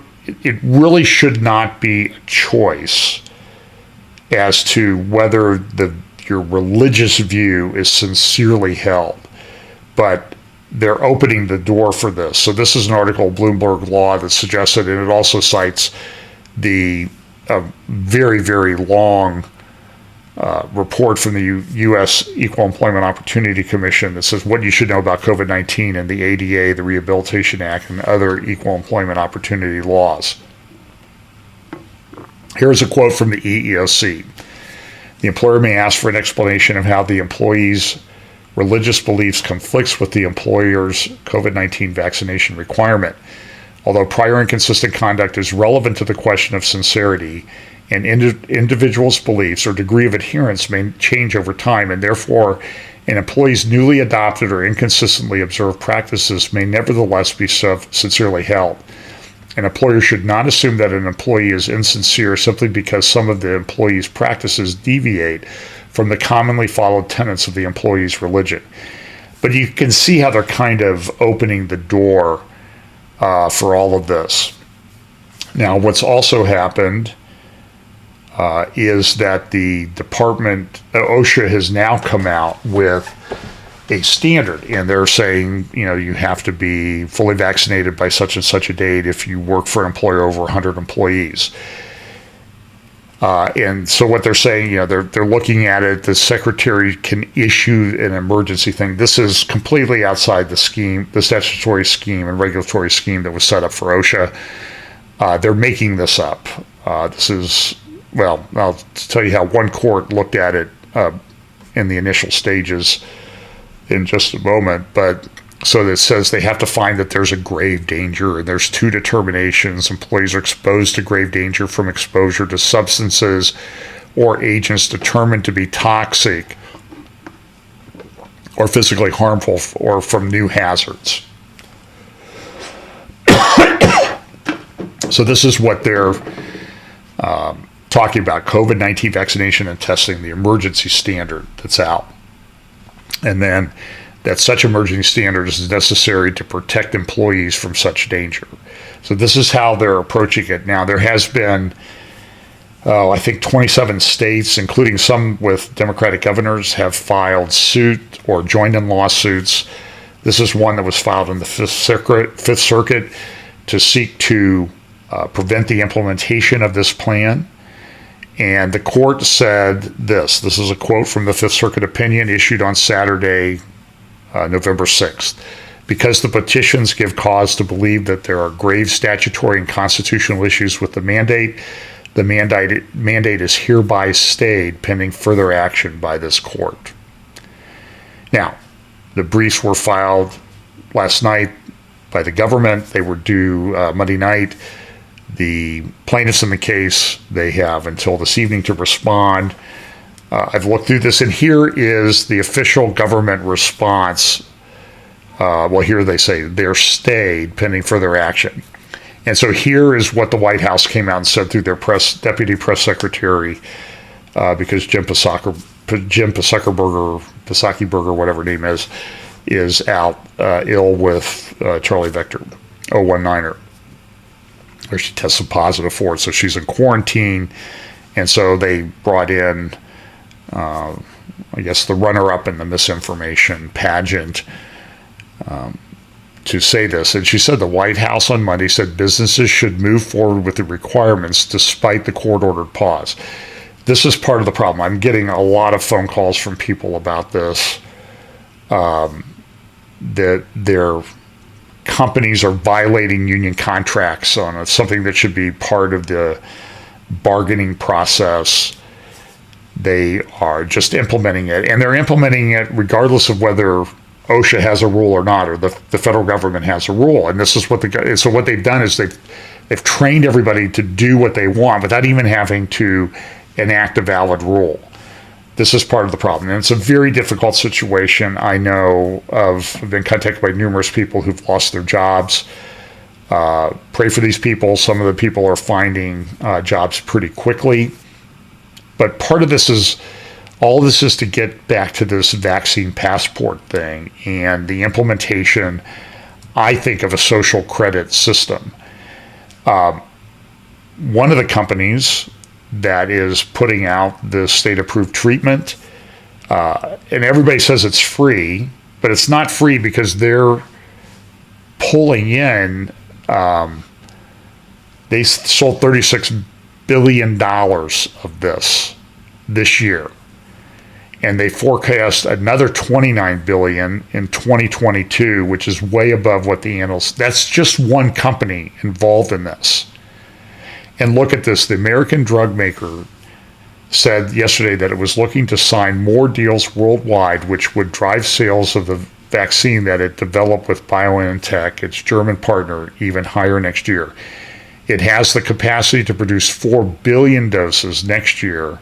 it really should not be a choice as to whether your religious view is sincerely held. But they're opening the door for this. So this is an article, Bloomberg Law, that suggests it, and it also cites the very, very long report from the U.S. Equal Employment Opportunity Commission that says what you should know about COVID-19 and the ADA, the Rehabilitation Act, and other equal employment opportunity laws. Here's a quote from the EEOC. The employer may ask for an explanation of how the employee's religious beliefs conflicts with the employer's COVID-19 vaccination requirement. Although prior inconsistent conduct is relevant to the question of sincerity, an individual's beliefs or degree of adherence may change over time, and therefore an employee's newly adopted or inconsistently observed practices may nevertheless be sincerely held. An employer should not assume that an employee is insincere simply because some of the employee's practices deviate from the commonly followed tenets of the employee's religion. But you can see how they're kind of opening the door for all of this. Now, what's also happened is that the department, OSHA, has now come out with a standard, and they're saying, you have to be fully vaccinated by such and such a date if you work for an employer over 100 employees. And so what they're saying, they're looking at it. The secretary can issue an emergency thing. This is completely outside the scheme, the statutory scheme and regulatory scheme that was set up for OSHA. They're making this up. This is, well, I'll tell you how one court looked at it in the initial stages in just a moment. But so it says they have to find that there's a grave danger, and there's two determinations. Employees are exposed to grave danger from exposure to substances or agents determined to be toxic or physically harmful or from new hazards. So this is what they're talking about: COVID-19 vaccination and testing, the emergency standard that's out. And then that such emergency standard is necessary to protect employees from such danger. So this is how they're approaching it. Now, there has been, I think 27 states, including some with Democratic governors, have filed suit or joined in lawsuits. This is one that was filed in the Fifth Circuit to seek to prevent the implementation of this plan. And the court said this is a quote from the Fifth Circuit opinion issued on Saturday, November 6th. Because the petitions give cause to believe that there are grave statutory and constitutional issues with the mandate is hereby stayed pending further action by this court. Now, the briefs were filed last night by the government. They were due Monday night. The plaintiffs in the case, they have until this evening to respond. I've looked through this, and here is the official government response. Here they say they're stayed pending further action. And so here is what the White House came out and said through their deputy press secretary, because Jim Psakiberger, whatever her name is out ill with Charlie Vector, 019er. Or she tested positive for it, so she's in quarantine. And so they brought in, I guess, the runner-up in the misinformation pageant to say this. And she said the White House on Monday said businesses should move forward with the requirements despite the court-ordered pause. This is part of the problem. I'm getting a lot of phone calls from people about this, that their companies are violating union contracts on something that should be part of the bargaining process. They are just implementing it, and they're implementing it regardless of whether OSHA has a rule or not, or the federal government has a rule. And this is what so what they've done is they've trained everybody to do what they want without even having to enact a valid rule. This is part of the problem, and it's a very difficult situation. I know I've been contacted by numerous people who've lost their jobs. Pray for these people. Some of the people are finding jobs pretty quickly. But part of this is, all this is to get back to this vaccine passport thing and the implementation, I think, of a social credit system. One of the companies that is putting out the state-approved treatment, and everybody says it's free, but it's not free because they're pulling in, they sold $36 billion of this year. And they forecast another $29 billion in 2022, which is way above what the analysts, that's just one company involved in this. And look at this, the American drug maker said yesterday that it was looking to sign more deals worldwide, which would drive sales of the vaccine that it developed with BioNTech, its German partner, even higher next year. It has the capacity to produce 4 billion doses next year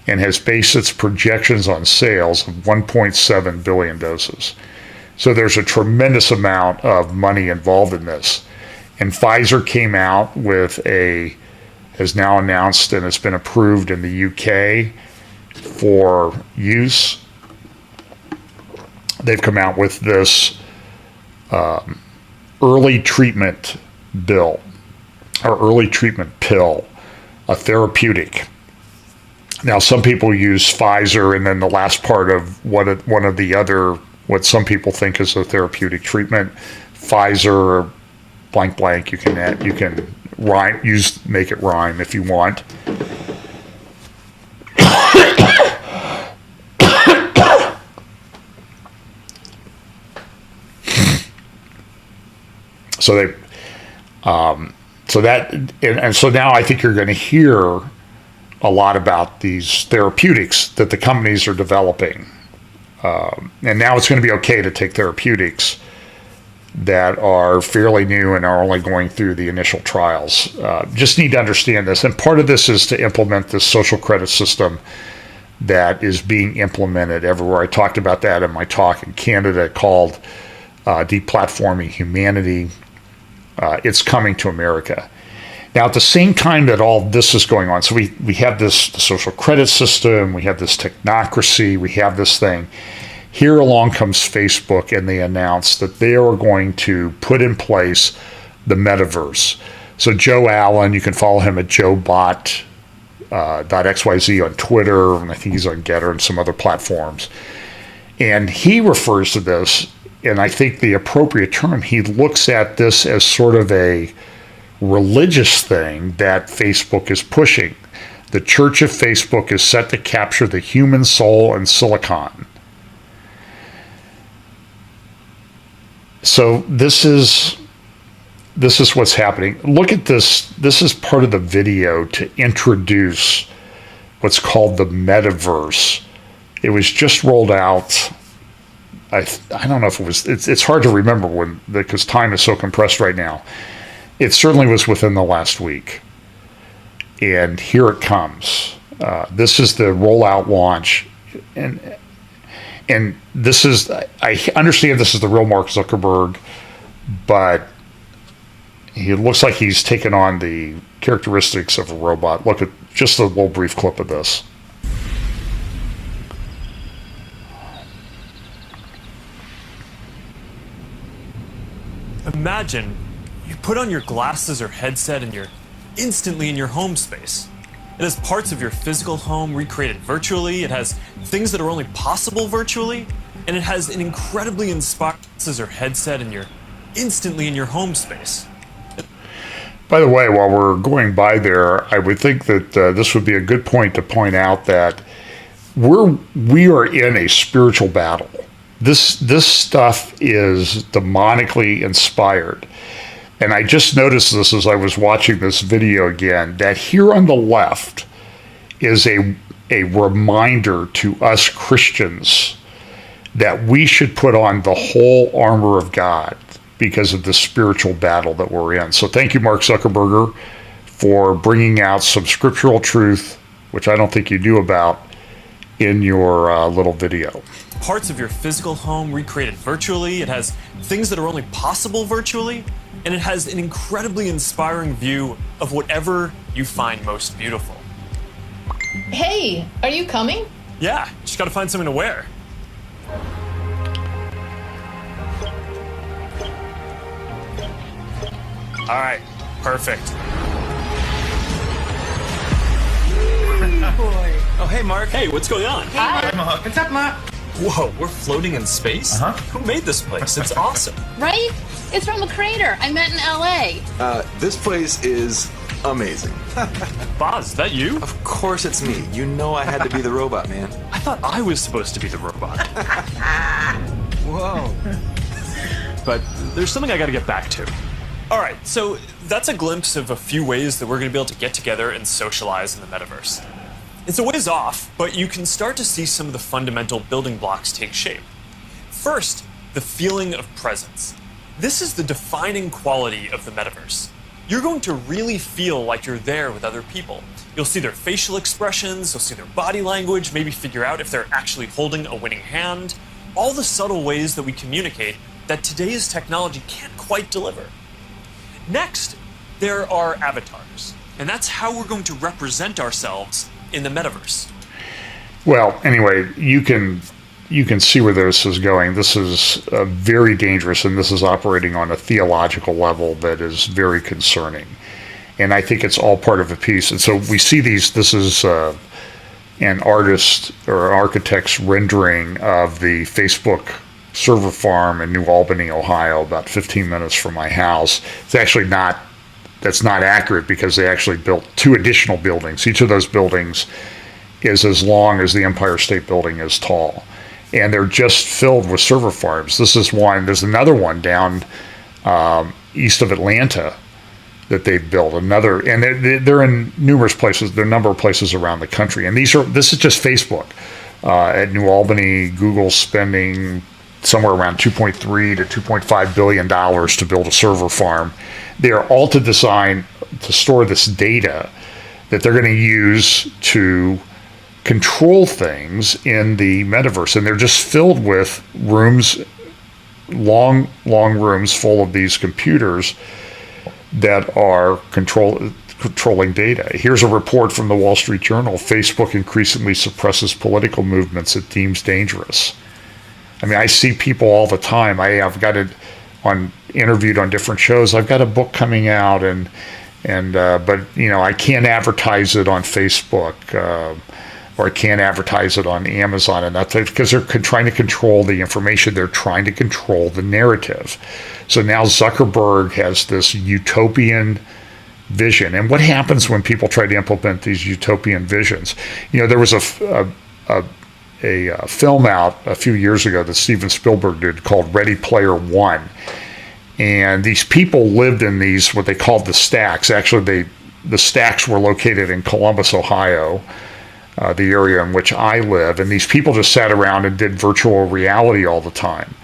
and has based its projections on sales of 1.7 billion doses. So there's a tremendous amount of money involved in this. And Pfizer came out with has now announced, and it's been approved in the UK for use. They've come out with this early treatment bill, or early treatment pill, a therapeutic. Now, some people use Pfizer, and then the last part of one of the other what some people think is a therapeutic treatment. Pfizer, blank blank. You can make it rhyme if you want. So they, so now I think you're going to hear a lot about these therapeutics that the companies are developing, and now it's going to be okay to take therapeutics that are fairly new and are only going through the initial trials. Just need to understand this, and part of this is to implement this social credit system that is being implemented everywhere. I talked about that in my talk in Canada called Deplatforming Humanity. It's coming to America. Now, at the same time that all this is going on, so we have this social credit system, we have this technocracy, we have this thing. Here along comes Facebook, and they announce that they are going to put in place the Metaverse. So Joe Allen, you can follow him at joebot.xyz on Twitter, and I think he's on Getter and some other platforms. And he refers to this, and I think the appropriate term, he looks at this as sort of a religious thing that Facebook is pushing. The Church of Facebook is set to capture the human soul in silicon. So this is what's happening. Look at this. This is part of the video to introduce what's called the Metaverse. It was just rolled out. I don't know if it was. It's hard to remember because time is so compressed right now. It certainly was within the last week. And here it comes. This is the rollout launch. And this is, I understand this is the real Mark Zuckerberg, but he looks like he's taken on the characteristics of a robot. Look at just a little brief clip of this. Imagine you put on your glasses or headset and you're instantly in your home space. It has parts of your physical home recreated virtually, it has things that are only possible virtually, and it has an incredibly inspiring glasses or headset and you're instantly in your home space. By the way, while we're going by there, I would think that this would be a good point to point out that we are in a spiritual battle. This stuff is demonically inspired. And I just noticed this as I was watching this video again, that here on the left is a reminder to us Christians that we should put on the whole armor of God because of the spiritual battle that we're in. So thank you, Mark Zuckerberg, for bringing out some scriptural truth, which I don't think you knew about, in your little video. Parts of your physical home recreated virtually, it has things that are only possible virtually, and it has an incredibly inspiring view of whatever you find most beautiful. Hey, are you coming? Yeah, just gotta find something to wear. All right, perfect. Oh, hey, Mark. Hey, what's going on? Hi. Mark. What's up, Mark? Whoa, we're floating in space? Who made this place? It's awesome. Right? It's from a crater I met in LA. This place is amazing. Boz, is that you? Of course it's me. You know I had to be the robot, man. I thought I was supposed to be the robot. Whoa. But there's something I gotta get back to. All right, so that's a glimpse of a few ways that we're gonna be able to get together and socialize in the metaverse. It's a ways off, but you can start to see some of the fundamental building blocks take shape. First, the feeling of presence. This is the defining quality of the metaverse. You're going to really feel like you're there with other people. You'll see their facial expressions, you'll see their body language, maybe figure out if they're actually holding a winning hand. All the subtle ways that we communicate that today's technology can't quite deliver. Next, there are avatars, and that's how we're going to represent ourselves in the metaverse. Well, anyway, you can see where this is going. This is very dangerous, and this is operating on a theological level that is very concerning. And I think it's all part of a piece. And so we see these. This is an artist or architect's rendering of the Facebook server farm in New Albany, Ohio, about 15 minutes from my house. It's actually not, that's not accurate because they actually built 2 additional buildings. Each of those buildings is as long as the Empire State Building is tall. And they're just filled with server farms. This is one, there's another one down east of Atlanta that they've built. Another, and they're in numerous places, there are a number of places around the country. And this is just Facebook. At New Albany, Google's spending somewhere around $2.3 to $2.5 billion to build a server farm. They are all to design to store this data that they're going to use to control things in the metaverse. And they're just filled with rooms, long rooms full of these computers that are controlling data. Here's a report from the Wall Street Journal. Facebook increasingly suppresses political movements it deems dangerous. I mean, I see people all the time. I've got it interviewed on different shows. I've got a book coming out, but I can't advertise it on Facebook, or I can't advertise it on Amazon, and that's because they're trying to control the information. They're trying to control the narrative. So now Zuckerberg has this utopian vision. And what happens when people try to implement these utopian visions? There was a film out a few years ago that Steven Spielberg did called Ready Player One. And these people lived in these, what they called the stacks. Actually, the stacks were located in Columbus, Ohio, the area in which I live. And these people just sat around and did virtual reality all the time.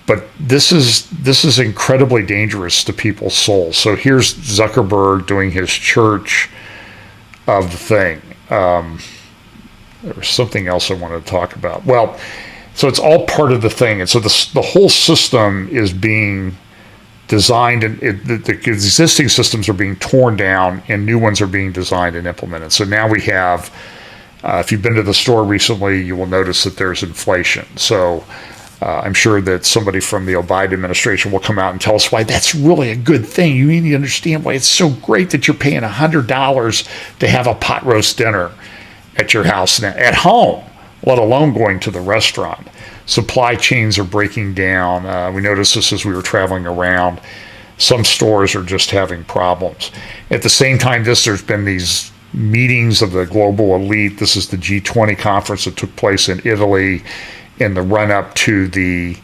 But this is incredibly dangerous to people's souls. So here's Zuckerberg doing his church of the thing. There was something else I wanted to talk about. Well, so it's all part of the thing. And so the whole system is being designed, and the existing systems are being torn down and new ones are being designed and implemented. So now we have, if you've been to the store recently, you will notice that there's inflation. So I'm sure that somebody from the Biden administration will come out and tell us why that's really a good thing. You need to understand why it's so great that you're paying $100 to have a pot roast dinner at your house now, at home, let alone going to the restaurant. Supply chains are breaking down. We noticed this as we were traveling around. Some stores are just having problems. At the same time, there's been these meetings of the global elite. This is the G20 conference that took place in Italy in the run-up to the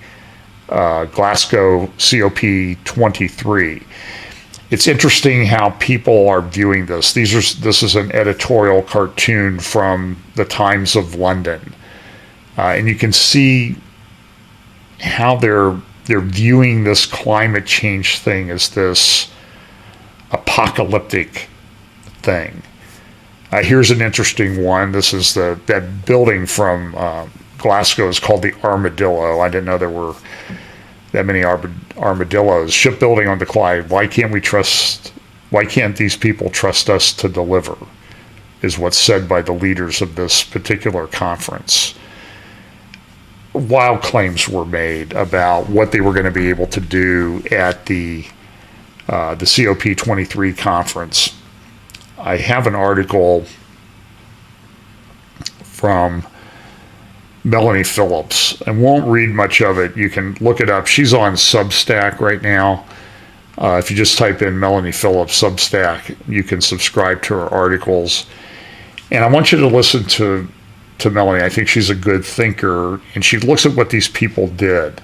Glasgow COP23. It's interesting how people are viewing this. This is an editorial cartoon from the Times of London, and you can see how they're viewing this climate change thing as this apocalyptic thing. Here's an interesting one. This is that building from Glasgow is called the Armadillo. I didn't know there were that many armadillos. Shipbuilding on decline. Why can't these people trust us to deliver? Is what's said by the leaders of this particular conference. Wild claims were made about what they were going to be able to do at the COP23 conference. I have an article from Melanie Phillips. I won't read much of it. You can look it up. She's on Substack right now. If you just type in Melanie Phillips Substack, you can subscribe to her articles. And I want you to listen to Melanie. I think she's a good thinker, and she looks at what these people did.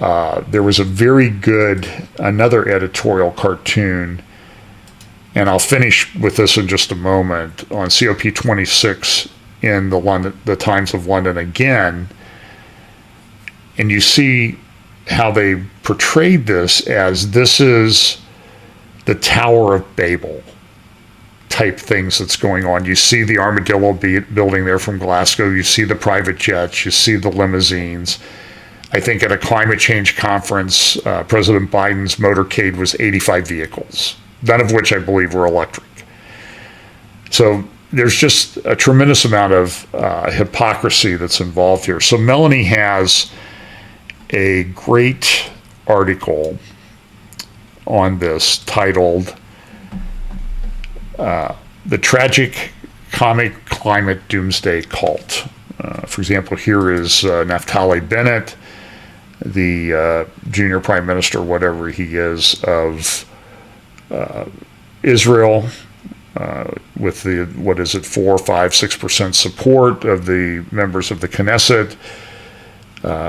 There was a very good, another editorial cartoon, and I'll finish with this in just a moment, on COP26 in the Times of London again, and you see how they portrayed this as this is the Tower of Babel type things that's going on. You see the Armadillo building there from Glasgow, you see the private jets, you see the limousines. I think at a climate change conference, President Biden's motorcade was 85 vehicles, none of which I believe were electric. So there's just a tremendous amount of hypocrisy that's involved here. So Melanie has a great article on this titled The Tragic Comic Climate Doomsday Cult. For example, here is Naftali Bennett the junior prime minister, whatever he is, of Israel, with the, 4, 5, 6% support of the members of the Knesset,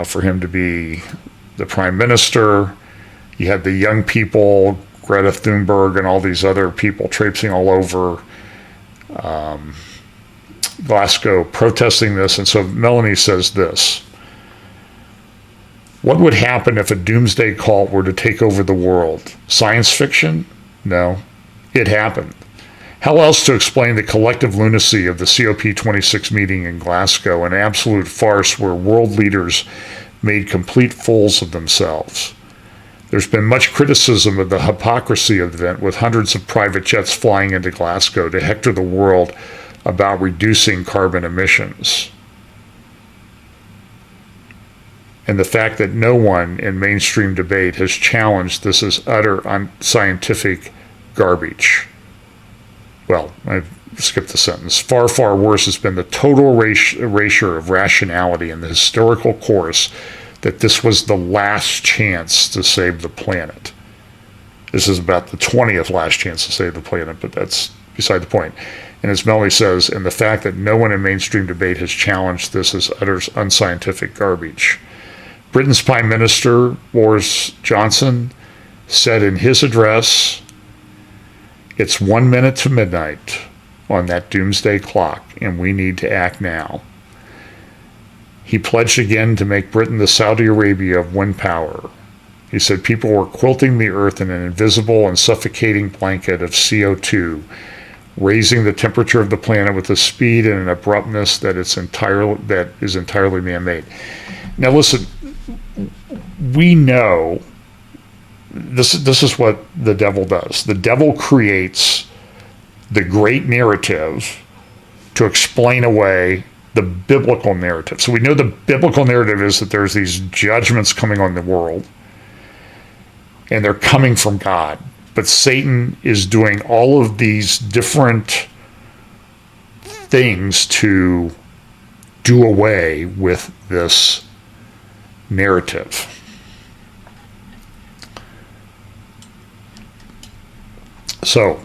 for him to be the prime minister. You had the young people, Greta Thunberg and all these other people traipsing all over Glasgow protesting this. And so Melanie says this: what would happen if a doomsday cult were to take over the world? Science fiction? No, it happened. How else to explain the collective lunacy of the COP26 meeting in Glasgow, an absolute farce where world leaders made complete fools of themselves? There's been much criticism of the hypocrisy of the event, with hundreds of private jets flying into Glasgow to hector the world about reducing carbon emissions. And the fact that no one in mainstream debate has challenged this as utter unscientific garbage. Well, I've skipped the sentence. Far, far worse has been the total erasure of rationality in the historical course that this was the last chance to save the planet. This is about the 20th last chance to save the planet, but that's beside the point. And as Melanie says, and the fact that no one in mainstream debate has challenged this as utter unscientific garbage. Britain's Prime Minister, Boris Johnson, said in his address, "It's 1 minute to midnight on that doomsday clock, and we need to act now." He pledged again to make Britain the Saudi Arabia of wind power. He said people were quilting the earth in an invisible and suffocating blanket of CO2, raising the temperature of the planet with a speed and an abruptness that is entirely man-made. Now listen, we know this is what the devil does. The devil creates the great narrative to explain away the biblical narrative. So we know the biblical narrative is that there's these judgments coming on the world, and they're coming from God. But Satan is doing all of these different things to do away with this narrative. So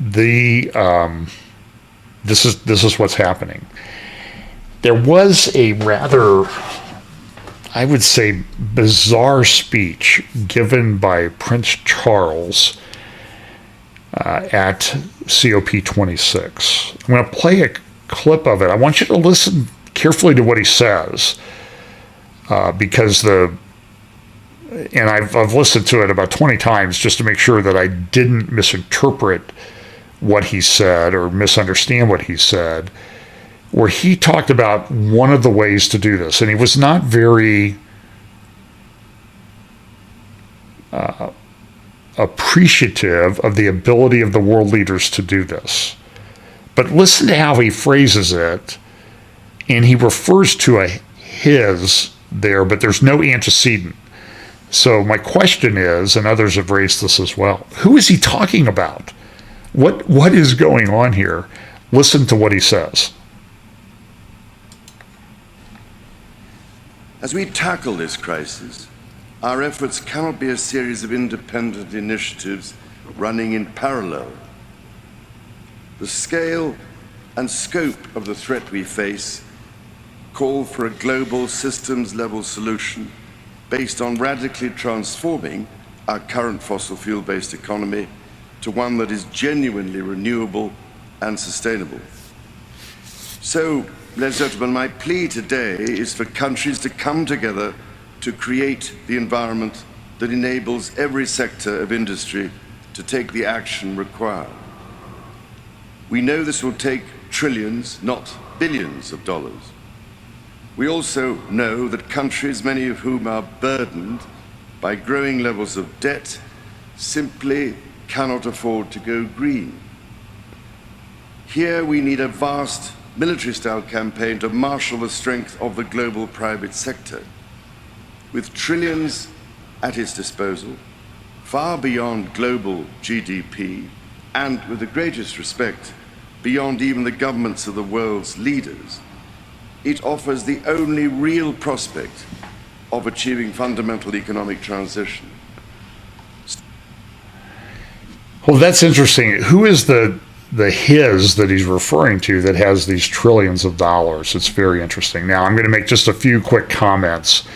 this is what's happening. There was a rather, I would say, bizarre speech given by Prince Charles at COP26. I'm going to play a clip of it. I want you to listen carefully to what he says, because I've listened to it about 20 times just to make sure that I didn't misinterpret what he said or misunderstand what he said, where he talked about one of the ways to do this. And he was not very appreciative of the ability of the world leaders to do this. But listen to how he phrases it, and he refers to a his there, but there's no antecedent. So my question is, and others have raised this as well, who is he talking about? What is going on here? Listen to what he says. As we tackle this crisis, our efforts cannot be a series of independent initiatives running in parallel. The scale and scope of the threat we face call for a global systems-level solution based on radically transforming our current fossil fuel-based economy to one that is genuinely renewable and sustainable. So, ladies and gentlemen, my plea today is for countries to come together to create the environment that enables every sector of industry to take the action required. We know this will take trillions, not billions of dollars. We also know that countries, many of whom are burdened by growing levels of debt, simply cannot afford to go green. Here we need a vast military-style campaign to marshal the strength of the global private sector. With trillions at its disposal, far beyond global GDP, and with the greatest respect, beyond even the governments of the world's leaders, it offers the only real prospect of achieving fundamental economic transition. Well, that's interesting. Who is the his that he's referring to that has these trillions of dollars? It's very interesting. Now, I'm going to make just a few quick comments.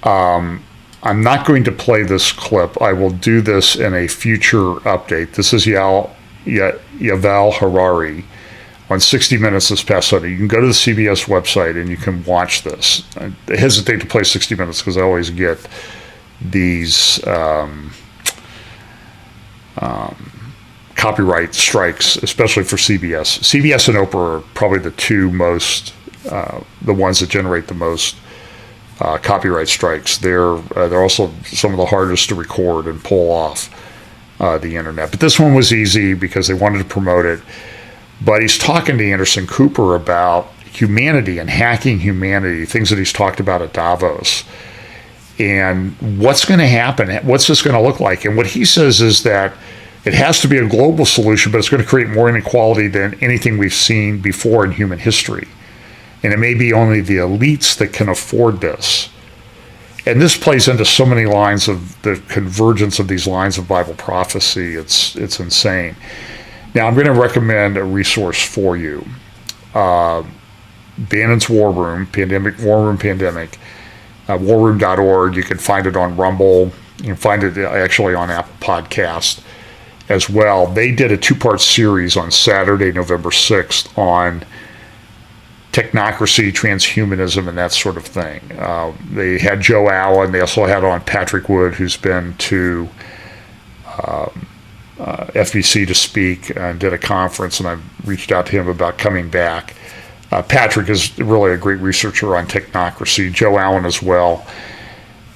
I'm not going to play this clip. I will do this in a future update. This is Yuval Harari on 60 Minutes this past Sunday. You can go to the CBS website and you can watch this. I hesitate to play 60 Minutes because I always get these copyright strikes, especially for CBS. CBS and Oprah are probably the two most, the ones that generate the most copyright strikes. They're also some of the hardest to record and pull off the internet. But this one was easy because they wanted to promote it. But he's talking to Anderson Cooper about humanity and hacking humanity, things that he's talked about at Davos. And what's going to happen? What's this going to look like? And what he says is that it has to be a global solution, but it's going to create more inequality than anything we've seen before in human history. And it may be only the elites that can afford this. And this plays into so many lines of the convergence of these lines of Bible prophecy. It's insane. Now, I'm going to recommend a resource for you. Bannon's War Room, War Room Pandemic, warroom.org. You can find it on Rumble. You can find it actually on Apple Podcast as well. They did a two-part series on Saturday, November 6th on technocracy, transhumanism, and that sort of thing. They had Joe Allen. They also had on Patrick Wood, who's been to FBC to speak and did a conference, and I reached out to him about coming back. Patrick is really a great researcher on technocracy, Joe Allen as well.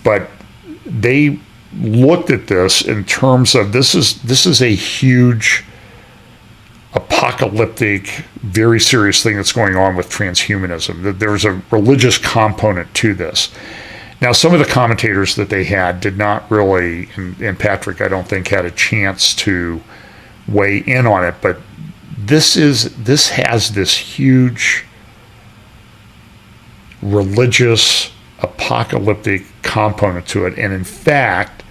But they looked at this in terms of this is a huge apocalyptic, very serious thing that's going on with transhumanism. That there's a religious component to this. Now, some of the commentators that they had did not really, and Patrick, I don't think, had a chance to weigh in on it, but this has this huge religious apocalyptic component to it. And in fact,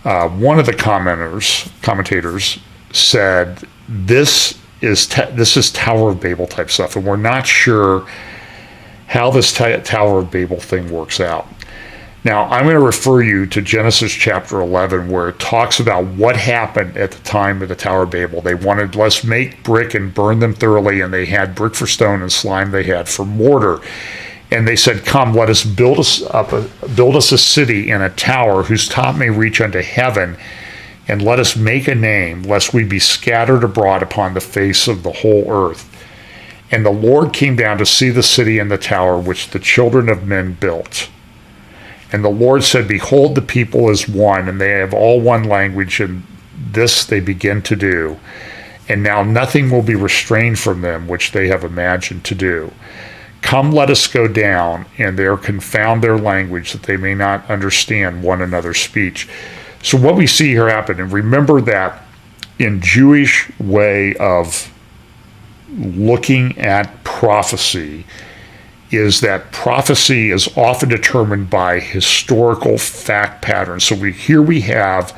one of the commentators said this is Tower of Babel type stuff, and we're not sure how this Tower of Babel thing works out. Now, I'm going to refer you to Genesis chapter 11, where it talks about what happened at the time of the Tower of Babel. They wanted, let's make brick and burn them thoroughly, and they had brick for stone and slime they had for mortar. And they said, come, let us build us a city and a tower whose top may reach unto heaven, and let us make a name, lest we be scattered abroad upon the face of the whole earth. And the Lord came down to see the city and the tower which the children of men built. And the Lord said, behold, the people is one, and they have all one language, and this they begin to do. And now nothing will be restrained from them which they have imagined to do. Come, let us go down, and there confound their language, that they may not understand one another's speech. So what we see here happen, and remember that in Jewish way of looking at prophecy, is that prophecy is often determined by historical fact patterns. So here we have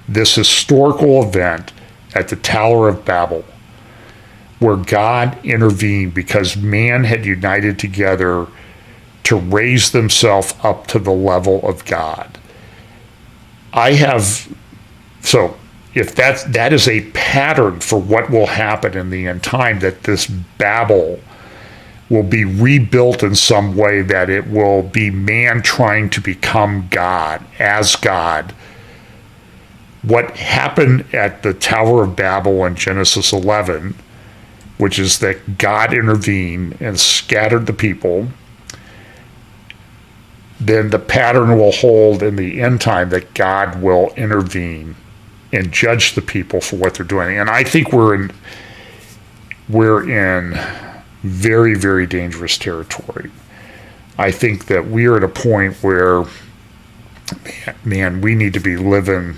this historical event at the Tower of Babel, where God intervened because man had united together to raise themselves up to the level of God. So if that is a pattern for what will happen in the end time, that this Babel will be rebuilt in some way, that it will be man trying to become God, as God. What happened at the Tower of Babel in Genesis 11, which is that God intervened and scattered the people, then the pattern will hold in the end time that God will intervene and judge the people for what they're doing. And I think we're in very, very dangerous territory. I think that we are at a point where, man, we need to be living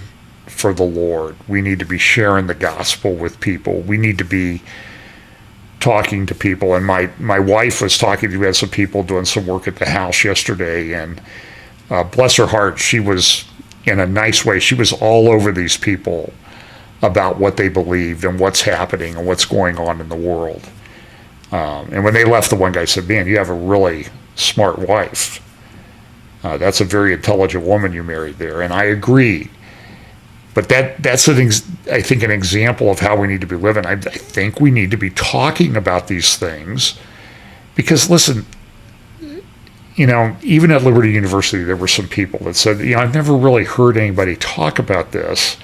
for the Lord. We need to be sharing the gospel with people. We need to be talking to people. And my wife was talking to, we had some people doing some work at the house yesterday, and bless her heart, she was, in a nice way, she was all over these people about what they believed and what's happening and what's going on in the world. And when they left, the one guy said, man, you have a really smart wife. That's a very intelligent woman you married there. And I agree. But that's I think an example of how we need to be living. I think we need to be talking about these things because, listen, even at Liberty University, there were some people that said, I've never really heard anybody talk about this.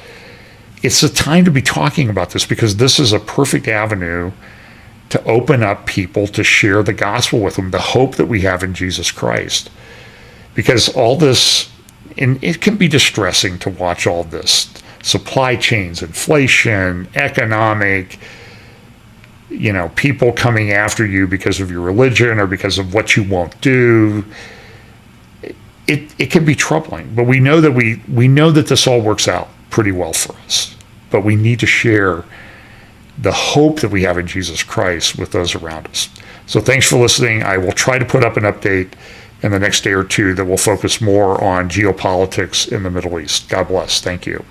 It's the time to be talking about this because this is a perfect avenue to open up people to share the gospel with them, the hope that we have in Jesus Christ. Because all this, and it can be distressing to watch all this supply chains, inflation, economic, people coming after you because of your religion or because of what you won't do. It can be troubling, but we know that we know that this all works out pretty well for us. But we need to share the hope that we have in Jesus Christ with those around us. So thanks for listening. I will try to put up an update in the next day or two that will focus more on geopolitics in the Middle East. God bless. Thank you.